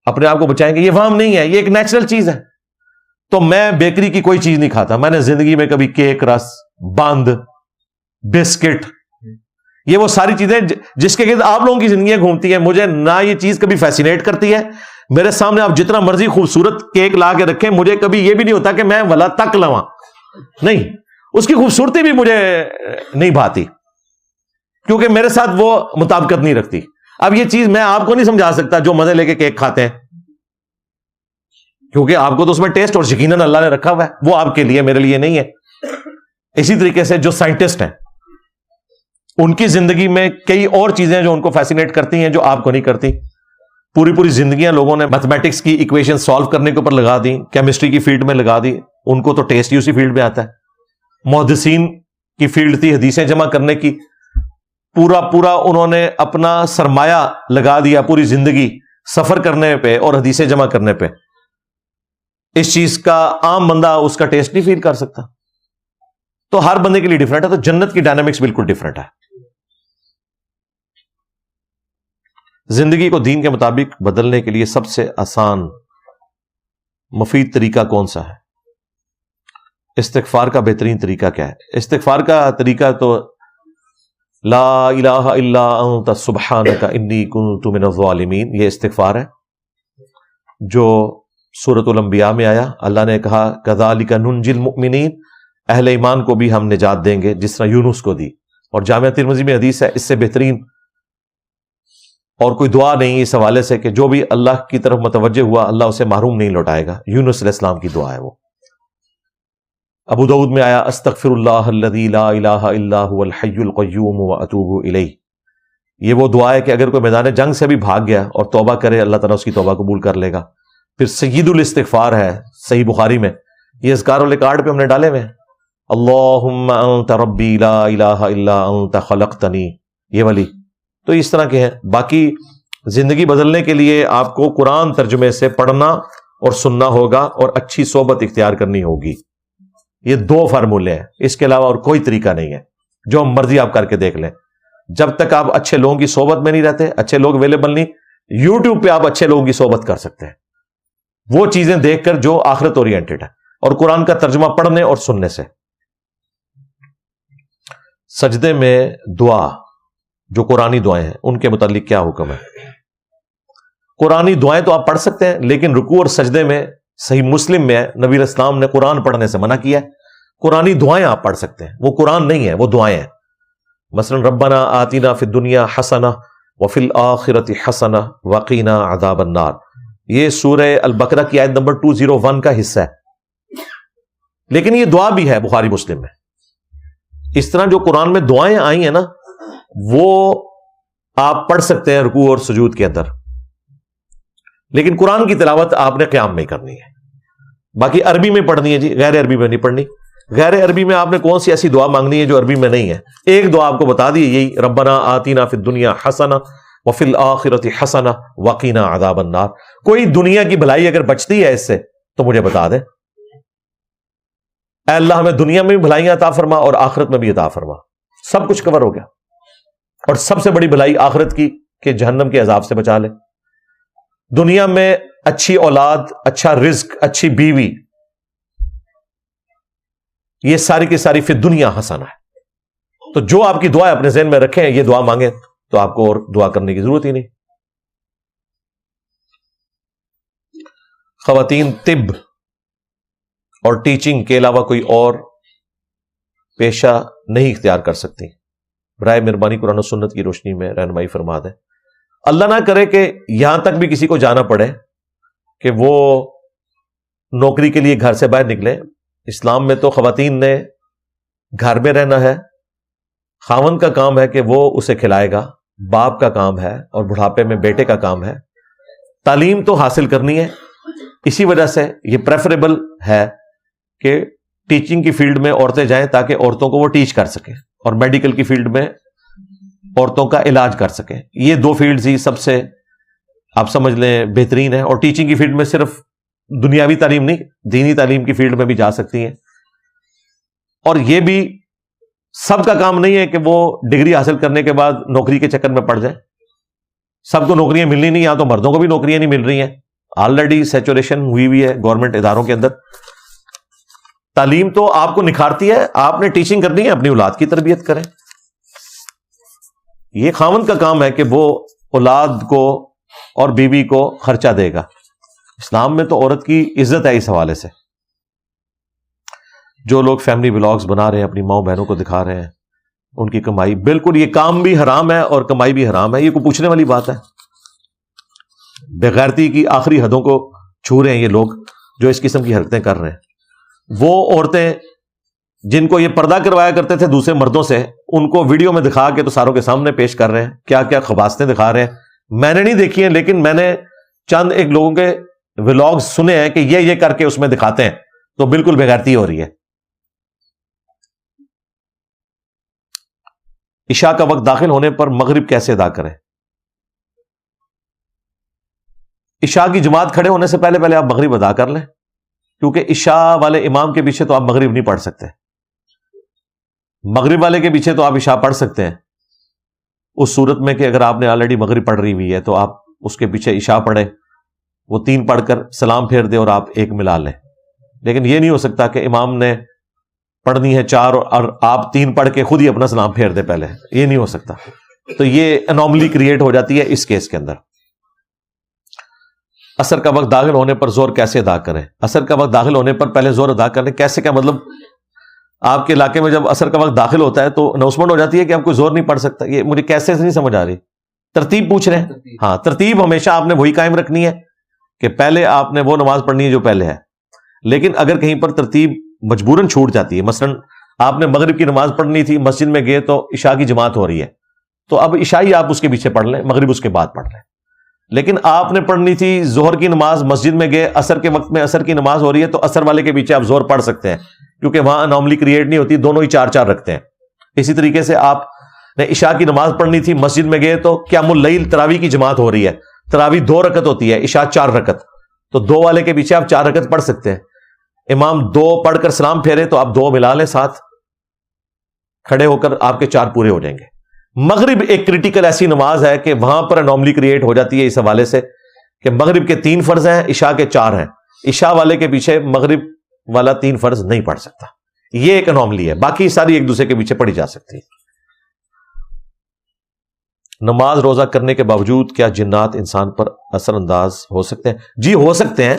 اپنے آپ کو بچائیں گے. یہ وہم نہیں ہے، یہ ایک نیچرل چیز ہے. تو میں بیکری کی کوئی چیز نہیں کھاتا. میں نے زندگی میں کبھی کیک، رس، بند، بسکٹ، یہ وہ ساری چیزیں جس کے گرد آپ لوگوں کی زندگیاں گھومتی ہیں، مجھے نہ یہ چیز کبھی فیسینیٹ کرتی ہے. میرے سامنے آپ جتنا مرضی خوبصورت کیک لا کے رکھیں، مجھے کبھی یہ بھی نہیں ہوتا کہ میں ولا تک لواں. نہیں، اس کی خوبصورتی بھی مجھے نہیں بھاتی کیونکہ میرے ساتھ وہ مطابقت نہیں رکھتی. اب یہ چیز میں آپ کو نہیں سمجھا سکتا جو مزے لے کے کیک کھاتے ہیں، کیونکہ آپ کو تو اس میں ٹیسٹ اور یقیناً اللہ نے رکھا ہوا ہے، وہ آپ کے لیے، میرے لیے نہیں ہے. اسی طریقے سے جو سائنٹسٹ ہیں ان کی زندگی میں کئی اور چیزیں جو ان کو فیسینیٹ کرتی ہیں جو آپ کو نہیں کرتی. پوری پوری زندگیاں لوگوں نے میتھمیٹکس کی ایکویشن سالو کرنے کے اوپر لگا دی، کیمسٹری کی فیلڈ میں لگا دی. ان کو تو ٹیسٹ ہی اسی فیلڈ میں آتا ہے. محدثین کی فیلڈ تھی حدیثیں جمع کرنے کی، پورا انہوں نے اپنا سرمایہ لگا دیا پوری زندگی سفر کرنے پہ اور حدیثیں جمع کرنے پہ. اس چیز کا عام بندہ اس کا ٹیسٹ نہیں فیل کر سکتا. تو ہر بندے کے لیے ڈیفرنٹ ہے. تو جنت کی ڈائنامکس بالکل ڈیفرنٹ ہے. زندگی کو دین کے مطابق بدلنے کے لیے سب سے آسان مفید طریقہ کون سا ہے؟ استغفار کا بہترین طریقہ کیا ہے؟ استغفار کا طریقہ تو لا الہ الا انت سبحانک انی کنت من الظالمین، یہ استغفار ہے جو سورۃ الانبیاء میں آیا۔ اللہ نے کہا کذالک ننجی المؤمنین، اہل ایمان کو بھی ہم نجات دیں گے جس طرح یونس کو دی۔ اور جامعہ ترمذی میں حدیث ہے، اس سے بہترین اور کوئی دعا نہیں اس حوالے سے کہ جو بھی اللہ کی طرف متوجہ ہوا اللہ اسے محروم نہیں لوٹائے گا۔ یونس علیہ السلام کی دعا ہے وہ۔ ابو داؤد میں آیا استغفر اللہ الذی لا الہ الا هو الحی القیوم واتوب الیہ، یہ وہ دعا ہے کہ اگر کوئی میدان جنگ سے بھی بھاگ گیا اور توبہ کرے اللہ تعالیٰ اس کی توبہ قبول کر لے گا۔ پھر سید الاستغفار ہے صحیح بخاری میں، یہ اذکار والے کارڈ پہ ہم نے ڈالے ہوئے ہیں، اللہم انت ربی لا الہ الا انت خلقتنی، یہ والی تو اس طرح کے ہیں۔ باقی زندگی بدلنے کے لیے آپ کو قرآن ترجمے سے پڑھنا اور سننا ہوگا اور اچھی صحبت اختیار کرنی ہوگی، یہ دو فارمولے ہیں، اس کے علاوہ اور کوئی طریقہ نہیں ہے۔ جو مرضی آپ کر کے دیکھ لیں، جب تک آپ اچھے لوگوں کی صحبت میں نہیں رہتے، اچھے لوگ اویلیبل نہیں، یوٹیوب پہ آپ اچھے لوگوں کی صحبت کر سکتے ہیں، وہ چیزیں دیکھ کر جو آخرت اورینٹڈ ہے، اور قرآن کا ترجمہ پڑھنے اور سننے سے۔ سجدے میں دعا جو قرآنی دعائیں ہیں ان کے متعلق کیا حکم ہے؟ قرآنی دعائیں تو آپ پڑھ سکتے ہیں، لیکن رکوع اور سجدے میں صحیح مسلم میں ہے نبی علیہ السلام نے قرآن پڑھنے سے منع کیا ہے۔ قرآنی دعائیں آپ پڑھ سکتے ہیں، وہ قرآن نہیں ہے، وہ دعائیں ہیں۔ مثلا ربنا آتنا فی الدنیا حسنہ وفی الآخرۃ حسنہ وقینا عذاب النار، یہ سورہ البقرہ کی آیت نمبر 201 کا حصہ ہے، لیکن یہ دعا بھی ہے بخاری مسلم میں۔ اس طرح جو قرآن میں دعائیں آئی ہیں نا وہ آپ پڑھ سکتے ہیں رکوع اور سجود کے اندر، لیکن قرآن کی تلاوت آپ نے قیام میں کرنی ہے۔ باقی عربی میں پڑھنی ہے جی، غیر عربی میں نہیں پڑھنی۔ غیر عربی میں آپ نے کون سی ایسی دعا مانگنی ہے جو عربی میں نہیں ہے؟ ایک دعا آپ کو بتا دی، یہی ربنا آتینا فی الدنیا حسنہ وفی الآخرۃ حسنہ وقینا عذاب النار۔ کوئی دنیا کی بھلائی اگر بچتی ہے اس سے تو مجھے بتا دیں، اے اللہ ہمیں دنیا میں بھی بھلائیاں عطا فرما اور آخرت میں بھی عطا فرما۔ سب کچھ کور ہو گیا، اور سب سے بڑی بھلائی آخرت کی کہ جہنم کے عذاب سے بچا لے۔ دنیا میں اچھی اولاد، اچھا رزق، اچھی بیوی، یہ ساری کی ساری فی دنیا حسنہ ہے۔ تو جو آپ کی دعا اپنے ذہن میں رکھیں، یہ دعا مانگیں تو آپ کو اور دعا کرنے کی ضرورت ہی نہیں۔ خواتین طب اور ٹیچنگ کے علاوہ کوئی اور پیشہ نہیں اختیار کر سکتی، برائے مہربانی قرآن و سنت کی روشنی میں رہنمائی فرما دیں۔ اللہ نہ کرے کہ یہاں تک بھی کسی کو جانا پڑے کہ وہ نوکری کے لیے گھر سے باہر نکلے۔ اسلام میں تو خواتین نے گھر میں رہنا ہے، خاوند کا کام ہے کہ وہ اسے کھلائے گا، باپ کا کام ہے، اور بڑھاپے میں بیٹے کا کام ہے۔ تعلیم تو حاصل کرنی ہے، اسی وجہ سے یہ پریفریبل ہے کہ ٹیچنگ کی فیلڈ میں عورتیں جائیں تاکہ عورتوں کو وہ ٹیچ کر سکیں، اور میڈیکل کی فیلڈ میں عورتوں کا علاج کر سکیں۔ یہ دو فیلڈز ہی سب سے آپ سمجھ لیں بہترین ہے، اور ٹیچنگ کی فیلڈ میں صرف دنیاوی تعلیم نہیں، دینی تعلیم کی فیلڈ میں بھی جا سکتی ہیں۔ اور یہ بھی سب کا کام نہیں ہے کہ وہ ڈگری حاصل کرنے کے بعد نوکری کے چکر میں پڑ جائے۔ سب کو نوکریاں ملنی نہیں، یہاں تو مردوں کو بھی نوکریاں نہیں مل رہی ہیں، آلریڈی سیچوریشن ہوئی ہے گورنمنٹ اداروں کے اندر۔ تعلیم تو آپ کو نکھارتی ہے، آپ نے ٹیچنگ کرنی ہے، اپنی اولاد کی تربیت کریں۔ یہ خاوند کا کام ہے کہ وہ اولاد کو اور بیوی کو خرچہ دے گا۔ اسلام میں تو عورت کی عزت ہے اس حوالے سے۔ جو لوگ فیملی ولاگز بنا رہے ہیں، اپنی ماؤں بہنوں کو دکھا رہے ہیں ان کی کمائی، بالکل یہ کام بھی حرام ہے اور کمائی بھی حرام ہے، یہ کوئی پوچھنے والی بات ہے؟ بےغیرتی کی آخری حدوں کو چھو رہے ہیں یہ لوگ جو اس قسم کی حرکتیں کر رہے ہیں۔ وہ عورتیں جن کو یہ پردہ کروایا کرتے تھے دوسرے مردوں سے، ان کو ویڈیو میں دکھا کے تو ساروں کے سامنے پیش کر رہے ہیں، کیا کیا خباستیں دکھا رہے ہیں۔ میں نے نہیں دیکھی ہیں، لیکن میں نے چند ایک لوگوں کے ولاگز سنے ہیں کہ یہ کر کے اس میں دکھاتے ہیں، تو بالکل بےغیرتی ہو رہی ہے۔ عشاء کا وقت داخل ہونے پر مغرب کیسے ادا کریں؟ عشاء کی جماعت کھڑے ہونے سے پہلے آپ مغرب ادا کر لیں، کیونکہ عشاء والے امام کے پیچھے تو آپ مغرب نہیں پڑھ سکتے۔ مغرب والے کے پیچھے تو آپ عشاء پڑھ سکتے ہیں اس صورت میں کہ اگر آپ نے آلریڈی مغرب پڑھ رہی ہوئی ہے تو آپ اس کے پیچھے عشاء پڑھیں، وہ 3 پڑھ کر سلام پھیر دے اور آپ 1 ملا لیں۔ لیکن یہ نہیں ہو سکتا کہ امام نے پڑھنی ہے 4 اور آپ 3 پڑھ کے خود ہی اپنا سلام پھیر دیں پہلے، یہ نہیں ہو سکتا. تو یہ انوملی کریٹ ہو جاتی ہے اس کیس کے اندر. عصر کا وقت داخل ہونے پر زور کیسے ادا کریں؟ عصر کا وقت داخل ہونے پر پہلے زور ادا کریں. کیسے؟ کیا مطلب؟ آپ کے علاقے میں جب عصر کا وقت داخل ہوتا ہے تو اناؤنسمنٹ ہو جاتی ہے کہ آپ کوئی زور نہیں پڑھ سکتا. یہ مجھے کیسے نہیں سمجھ آ رہی. ترتیب پوچھ رہے ہیں؟ ہاں، ترتیب ہمیشہ آپ نے وہی قائم رکھنی ہے کہ پہلے آپ نے وہ نماز پڑھنی ہے جو پہلے ہے. لیکن اگر کہیں پر ترتیب مجبوراً چھوٹ جاتی ہے، مثلا آپ نے مغرب کی نماز پڑھنی تھی، مسجد میں گئے تو عشاء کی جماعت ہو رہی ہے، تو اب عشاء ہی آپ اس کے پیچھے پڑھ لیں، مغرب اس کے بعد پڑھ لیں. لیکن آپ نے پڑھنی تھی ظہر کی نماز، مسجد میں گئے، عصر کے وقت میں عصر کی نماز ہو رہی ہے، تو عصر والے کے پیچھے آپ ظہر پڑھ سکتے ہیں کیونکہ وہاں انوملی کریٹ نہیں ہوتی، دونوں ہی 4 رکھتے ہیں. اسی طریقے سے آپ نے عشاء کی نماز پڑھنی تھی، مسجد میں گئے تو قیام اللیل تراویح کی جماعت ہو رہی ہے، تراویح 2 رکعت ہوتی ہے، عشاء 4 رکعت، تو 2 والے کے پیچھے آپ 4 رکعت پڑھ سکتے ہیں. امام 2 پڑھ کر سلام پھیرے تو آپ 2 ملا لیں ساتھ، کھڑے ہو کر آپ کے 4 پورے ہو جائیں گے. مغرب ایک کرٹیکل ایسی نماز ہے کہ وہاں پر انوملی کریٹ ہو جاتی ہے اس حوالے سے کہ مغرب کے 3 فرض ہیں، عشاء کے 4 ہیں. عشاء والے کے پیچھے مغرب والا 3 فرض نہیں پڑھ سکتا. یہ ایک انوملی ہے، باقی ساری ایک دوسرے کے پیچھے پڑھی جا سکتی ہے. نماز روزہ کرنے کے باوجود کیا جنات انسان پر اثر انداز ہو سکتے ہیں؟ جی ہو سکتے ہیں.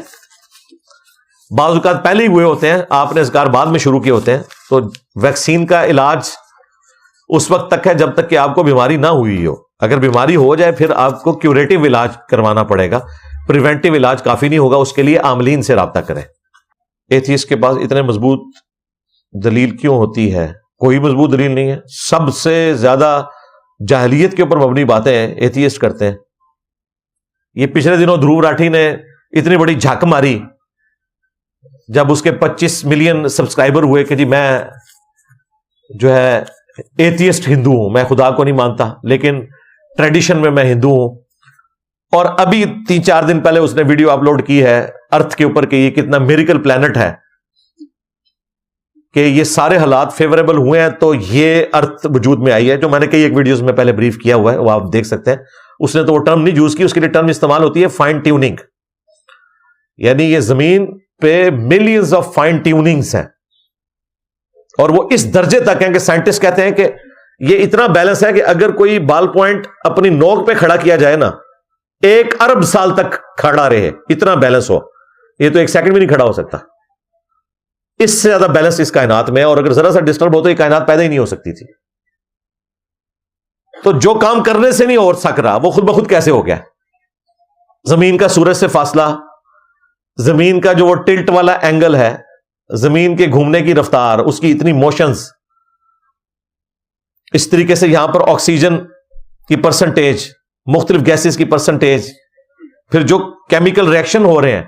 بعض اوقات پہلے ہی ہوئے ہوتے ہیں، آپ نے اذکار بعد میں شروع کیے ہوتے ہیں. تو ویکسین کا علاج اس وقت تک ہے جب تک کہ آپ کو بیماری نہ ہوئی ہو. اگر بیماری ہو جائے پھر آپ کو کیوریٹو علاج کروانا پڑے گا، پریونٹیو علاج کافی نہیں ہوگا. اس کے لیے عاملین سے رابطہ کریں. ایتھیسٹ کے پاس اتنے مضبوط دلیل کیوں ہوتی ہے؟ کوئی مضبوط دلیل نہیں ہے. سب سے زیادہ جاہلیت کے اوپر مبنی باتیں ایتھیسٹ کرتے ہیں. یہ پچھلے دنوں دھروو راٹھی نے اتنی بڑی جھک ماری جب اس کے 25 ملین سبسکرائبر ہوئے کہ جی میں جو ہے ایتھیسٹ ہندو ہوں، میں خدا کو نہیں مانتا لیکن ٹریڈیشن میں ہندو ہوں. اور ابھی 3-4 دن پہلے اس نے ویڈیو اپلوڈ کی ہے ارتھ کے اوپر کہ یہ کتنا میریکل پلانٹ ہے، کہ یہ سارے حالات فیوریبل ہوئے ہیں تو یہ ارتھ وجود میں آئی ہے. جو میں نے کئی ایک ویڈیوز میں پہلے بریف کیا ہوا ہے، وہ آپ دیکھ سکتے ہیں. اس نے تو وہ ٹرم نہیں یوز کی، اس کے لیے ٹرم استعمال ہوتی ہے فائن ٹیوننگ. یعنی یہ زمین پہ ملینز آف فائن ٹیوننگز ہیں، اور وہ اس درجے تک ہیں کہ سائنٹسٹ کہتے ہیں کہ یہ اتنا بیلنس ہے کہ اگر کوئی بال پوائنٹ اپنی نوک پہ کھڑا کیا جائے نا 1 ارب سال تک کھڑا رہے، اتنا بیلنس ہو. یہ تو 1 سیکنڈ بھی نہیں کھڑا ہو سکتا. اس سے زیادہ بیلنس اس کائنات میں ہے، اور اگر ذرا سا ڈسٹرب ہو تو یہ کائنات پیدا ہی نہیں ہو سکتی تھی. تو جو کام کرنے سے نہیں ہو سک رہا وہ خود بخود کیسے ہو گیا؟ زمین کا سورج سے فاصلہ، زمین کا جو وہ ٹلٹ والا اینگل ہے، زمین کے گھومنے کی رفتار، اس کی اتنی موشنز، اس طریقے سے یہاں پر آکسیجن کی پرسنٹیج، مختلف گیسز کی پرسنٹیج، پھر جو کیمیکل ریئیکشن ہو رہے ہیں،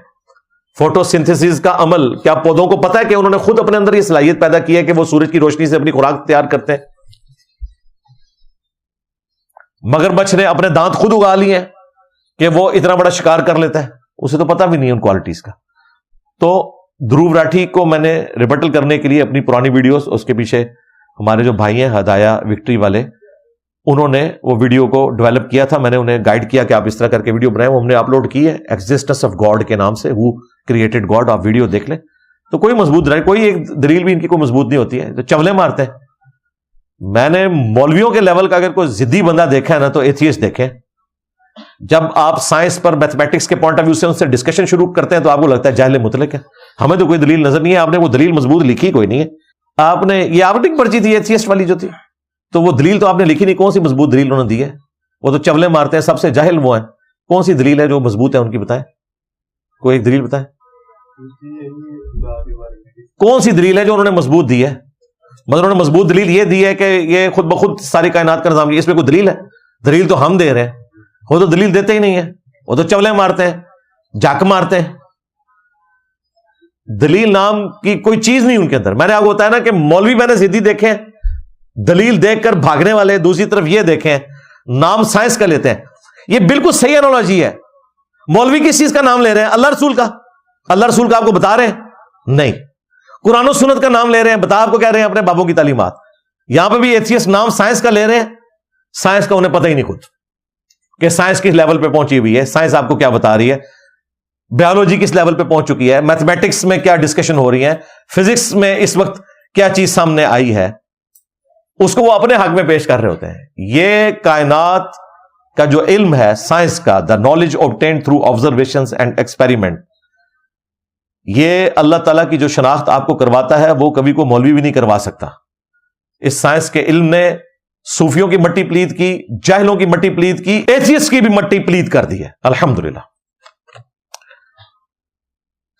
فوٹو سنتھسس کا عمل. کیا پودوں کو پتا ہے کہ انہوں نے خود اپنے اندر یہ صلاحیت پیدا کی ہے کہ وہ سورج کی روشنی سے اپنی خوراک تیار کرتے ہیں؟ مگرمچھ نے اپنے دانت خود اگا لیے ہیں کہ وہ اتنا بڑا شکار کر لیتا ہے، اسے تو پتا بھی نہیں ان کوالٹیز کا. تو دھروو راٹھی کو میں نے ریبٹل کرنے کے لیے اپنی پرانی ویڈیوز، اس کے پیچھے ہمارے جو بھائی ہیں ہدایہ وکٹری والے، انہوں نے وہ ویڈیو کو ڈیولپ کیا تھا. میں نے انہیں گائیڈ کیا کہ آپ اس طرح کر کے ویڈیو بنائیں. وہ ہم نے اپلوڈ کی ہے ایگزسٹنس آف گاڈ کے نام سے، ہو کریٹڈ گاڈ. آپ ویڈیو دیکھ لیں. تو کوئی مضبوط دلیل، کوئی ایک دلیل بھی ان کی کوئی مضبوط نہیں ہوتی ہے، تو چولے مارتے ہیں. میں نے مولویوں کے لیول کا اگر کوئی ضدی بندہ دیکھا ہے نا تو ایتھیسٹ دیکھیں. جب آپ سائنس پر میتھمیٹکس کے پوائنٹ آف ویو سے ان سے ڈسکشن شروع کرتے ہیں تو آپ کو لگتا ہے جاہل مطلق ہے. ہمیں تو کوئی دلیل نظر نہیں ہے. آپ نے وہ دلیل مضبوط لکھی کوئی نہیں ہے. آپ نے یہ آپٹنگ پرچی تھی ایتھیسٹ والی جو تھی، تو وہ دلیل تو آپ نے لکھی نہیں. کون سی مضبوط دلیل انہوں نے دی ہے؟ وہ تو چولے مارتے ہیں. سب سے جاہل وہ ہیں. کون سی دلیل ہے جو مضبوط ہے ان کی؟ بتائیں کوئی ایک دلیل بتائیں. کون سی دلیل ہے جو انہوں نے مضبوط دی ہے؟ مطلب انہوں نے مضبوط دلیل یہ دی ہے کہ یہ خود بخود ساری کائنات کا نظام. اس میں کوئی دلیل ہے؟ دلیل تو ہم دے رہے ہیں. وہ تو دلیل دیتے ہی نہیں ہے. وہ تو چولے مارتے ہیں، جھک مارتے ہیں. دلیل نام کی کوئی چیز نہیں ان کے اندر. میں نے آپ کو بتایا نا کہ مولوی میں نے ضدی دیکھے، دلیل دیکھ کر بھاگنے والے. دوسری طرف یہ دیکھیں نام سائنس کا لیتے ہیں. یہ بالکل صحیح انالوجی ہے. مولوی کس چیز کا نام لے رہے ہیں؟ اللہ رسول کا. اللہ رسول کا آپ کو بتا رہے ہیں؟ نہیں. قرآن و سنت کا نام لے رہے ہیں. بتا آپ کو کہہ رہے ہیں اپنے بابوں کی تعلیمات. یہاں پہ بھی ایتھیسٹ نام سائنس کا لے رہے ہیں. سائنس کا انہیں پتہ ہی نہیں خود کہ سائنس کس لیول پہ پہنچی ہوئی ہے. سائنس آپ کو کیا بتا رہی ہے؟ بایولوجی کس لیول پہ پہنچ چکی ہے؟ میتھمیٹکس میں کیا ڈسکشن ہو رہی ہے؟ فزکس میں اس وقت کیا چیز سامنے آئی ہے اس کو وہ اپنے حق میں پیش کر رہے ہوتے ہیں. یہ کائنات کا جو علم ہے سائنس کا, the knowledge obtained through observations and experiment, یہ اللہ تعالیٰ کی جو شناخت آپ کو کرواتا ہے وہ کبھی کوئی مولوی بھی نہیں کروا سکتا. اس سائنس کے علم نے صوفیوں کی مٹی پلید کی, جاہلوں کی مٹی پلید کی, ایتھیسٹ کی بھی مٹی پلید کر دی ہے الحمدللہ.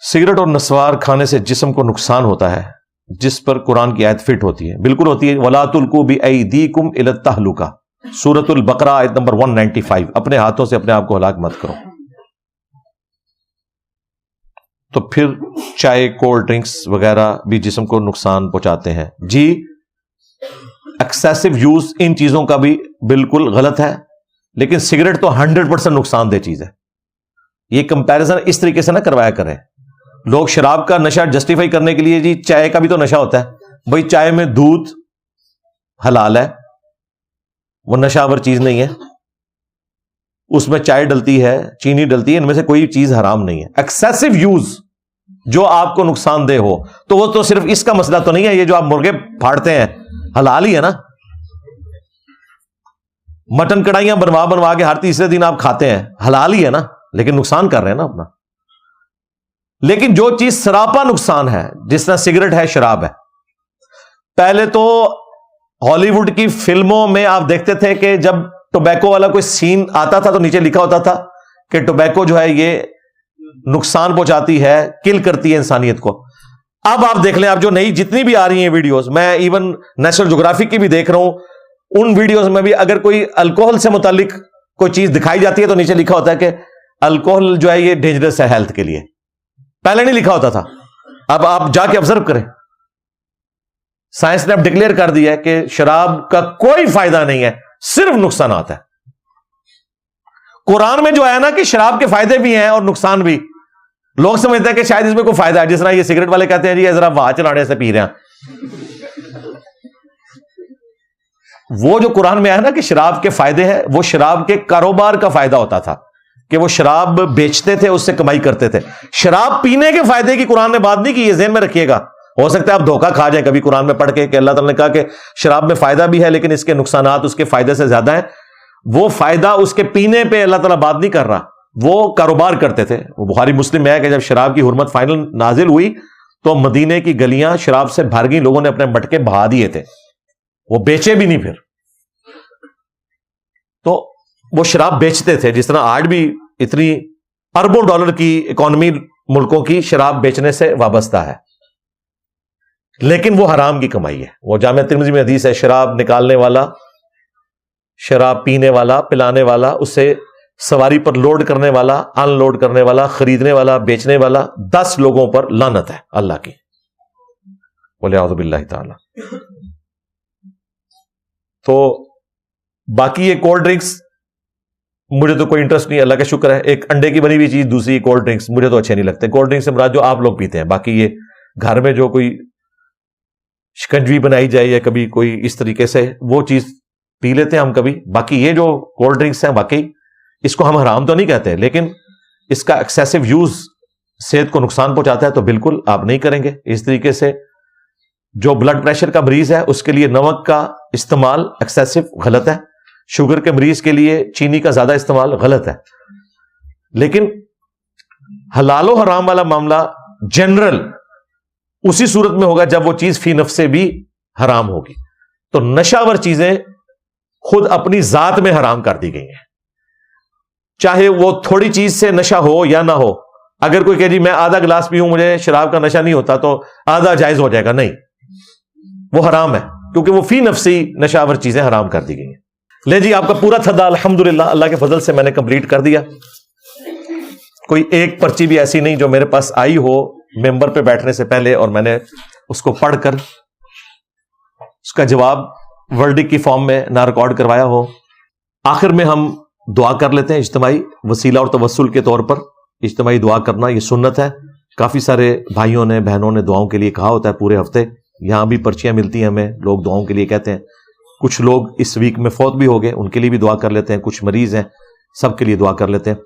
سگریٹ اور نسوار کھانے سے جسم کو نقصان ہوتا ہے, جس پر قرآن کی آیت فٹ ہوتی ہے, بالکل ہوتی ہے. وَلَا تُلْقُوا بِأَيْدِيكُمْ إِلَى التَّهْلُكَةِ, سورۃ البقرہ آیت نمبر 195. اپنے ہاتھوں سے اپنے آپ کو ہلاک مت کرو. تو پھر چائے, کولڈ ڈرنکس وغیرہ بھی جسم کو نقصان پہنچاتے ہیں. جی ایکسیسو یوز ان چیزوں کا بھی بالکل غلط ہے, لیکن سگریٹ تو 100% نقصان دہ چیز ہے. یہ کمپیریزن اس طریقے سے نہ کروایا کریں. لوگ شراب کا نشہ جسٹیفائی کرنے کے لیے جی چائے کا بھی تو نشہ ہوتا ہے. بھائی چائے میں دودھ حلال ہے, وہ نشہ آور چیز نہیں ہے. اس میں چائے ڈلتی ہے, چینی ڈلتی ہے, ان میں سے کوئی چیز حرام نہیں ہے. ایکسیسو یوز جو آپ کو نقصان دہ ہو تو وہ تو صرف اس کا مسئلہ تو نہیں ہے. یہ جو آپ مرغے پھاڑتے ہیں حلال ہی ہے نا. مٹن کڑھائیاں بنوا کے ہر تیسرے دن آپ کھاتے ہیں, حلال ہی ہے نا, لیکن نقصان کر رہے ہیں نا اپنا. لیکن جو چیز سراپا نقصان ہے, جس طرح سگریٹ ہے, شراب ہے. پہلے تو ہالی ووڈ کی فلموں میں آپ دیکھتے تھے کہ جب ٹوبیکو والا کوئی سین آتا تھا تو نیچے لکھا ہوتا تھا کہ ٹوبیکو جو ہے یہ نقصان پہنچاتی ہے, کل کرتی ہے انسانیت کو. اب آپ دیکھ لیں, آپ جو نئی جتنی بھی آ رہی ہیں ویڈیوز, میں ایون نیشنل جغرافک کی بھی دیکھ رہا ہوں, ان ویڈیوز میں بھی اگر کوئی الکوہل سے متعلق کوئی چیز دکھائی جاتی ہے تو نیچے لکھا ہوتا ہے کہ الکوہل جو ہے یہ ڈینجرس ہے ہیلتھ کے لیے. پہلے نہیں لکھا ہوتا تھا. اب آپ جا کے آبزرو کریں, سائنس نے اب ڈکلیئر کر دیا ہے کہ شراب کا کوئی فائدہ نہیں ہے, صرف نقصانات ہے. قرآن میں جو آیا نا کہ شراب کے فائدے بھی ہیں اور نقصان بھی, لوگ سمجھتے ہیں کہ شاید اس میں کوئی فائدہ ہے, جس طرح یہ سگریٹ والے کہتے ہیں جی ذرا واہ چلانے سے پی رہے ہیں. وہ جو قرآن میں آیا نا کہ شراب کے فائدے ہیں, وہ شراب کے کاروبار کا فائدہ ہوتا تھا کہ وہ شراب بیچتے تھے, اس سے کمائی کرتے تھے. شراب پینے کے فائدے کی قرآن نے بات نہیں کی, یہ ذہن میں رکھیے گا. ہو سکتا ہے آپ دھوکہ کھا جائیں کبھی قرآن میں پڑھ کے کہ اللہ تعالیٰ نے کہا کہ شراب میں فائدہ بھی ہے لیکن اس کے نقصانات اس کے فائدے سے زیادہ ہیں. وہ فائدہ اس کے پینے پہ اللہ تعالیٰ بات نہیں کر رہا, وہ کاروبار کرتے تھے. وہ بخاری مسلم میں ہے کہ جب شراب کی حرمت فائنل نازل ہوئی تو مدینے کی گلیاں شراب سے بھر گئیں, لوگوں نے اپنے مٹکے بہا دیے تھے, وہ بیچے بھی نہیں. پھر تو وہ شراب بیچتے تھے, جس طرح آج بھی اتنی اربوں ڈالر کی اکانومی ملکوں کی شراب بیچنے سے وابستہ ہے, لیکن وہ حرام کی کمائی ہے. وہ جامعہ ترمذی میں حدیث ہے, شراب نکالنے والا, شراب پینے والا, پلانے والا, اسے سواری پر لوڈ کرنے والا, ان لوڈ کرنے والا, خریدنے والا, بیچنے والا, 10 لوگوں پر لعنت ہے اللہ کی. وَلِعَوْذُ بِاللَّهِ تعالی. تو باقی یہ کولڈ ڈرنکس مجھے تو کوئی انٹرسٹ نہیں, اللہ کا شکر ہے. ایک انڈے کی بنی ہوئی چیز, دوسری کولڈ ڈرنکس, مجھے تو اچھے نہیں لگتے. کولڈ ڈرنکس سے مراد جو آپ لوگ پیتے ہیں, باقی یہ گھر میں جو کوئی شکنجوی بنائی جائے یا کبھی کوئی اس طریقے سے وہ چیز پی لیتے ہیں ہم کبھی. باقی یہ جو کولڈ ڈرنکس ہیں واقعی اس کو ہم حرام تو نہیں کہتے, لیکن اس کا ایکسیسو یوز صحت کو نقصان پہنچاتا ہے تو بالکل آپ نہیں کریں گے. اس طریقے سے جو بلڈ پریشر کا مریض ہے اس کے لیے نمک کا استعمال ایکسیسو غلط ہے. شوگر کے مریض کے لیے چینی کا زیادہ استعمال غلط ہے. لیکن حلال و حرام والا معاملہ جنرل اسی صورت میں ہوگا جب وہ چیز فی نفس سے بھی حرام ہوگی. تو نشہ ور چیزیں خود اپنی ذات میں حرام کر دی گئی ہیں, چاہے وہ تھوڑی چیز سے نشہ ہو یا نہ ہو. اگر کوئی کہ جی میں آدھا گلاس پیوں مجھے شراب کا نشہ نہیں ہوتا تو آدھا جائز ہو جائے گا, نہیں, وہ حرام ہے کیونکہ وہ فی نفسی نشہ ور چیزیں حرام کر دی گئی ہیں. لے جی آپ کا پورا تھدا الحمدللہ اللہ کے فضل سے میں نے کمپلیٹ کر دیا. کوئی ایک پرچی بھی ایسی نہیں جو میرے پاس آئی ہو ممبر پہ بیٹھنے سے پہلے اور میں نے اس کو پڑھ کر اس کا جواب ورڈک کی فارم میں نہ ریکارڈ کروایا ہو. آخر میں ہم دعا کر لیتے ہیں اجتماعی وسیلہ اور توسل کے طور پر. اجتماعی دعا کرنا یہ سنت ہے. کافی سارے بھائیوں نے بہنوں نے دعاؤں کے لیے کہا ہوتا ہے پورے ہفتے. یہاں بھی پرچیاں ملتی ہیں ہمیں, لوگ دعاؤں کے لیے کہتے ہیں. کچھ لوگ اس ویک میں فوت بھی ہو گئے, ان کے لیے بھی دعا کر لیتے ہیں. کچھ مریض ہیں, سب کے لیے دعا کر لیتے ہیں.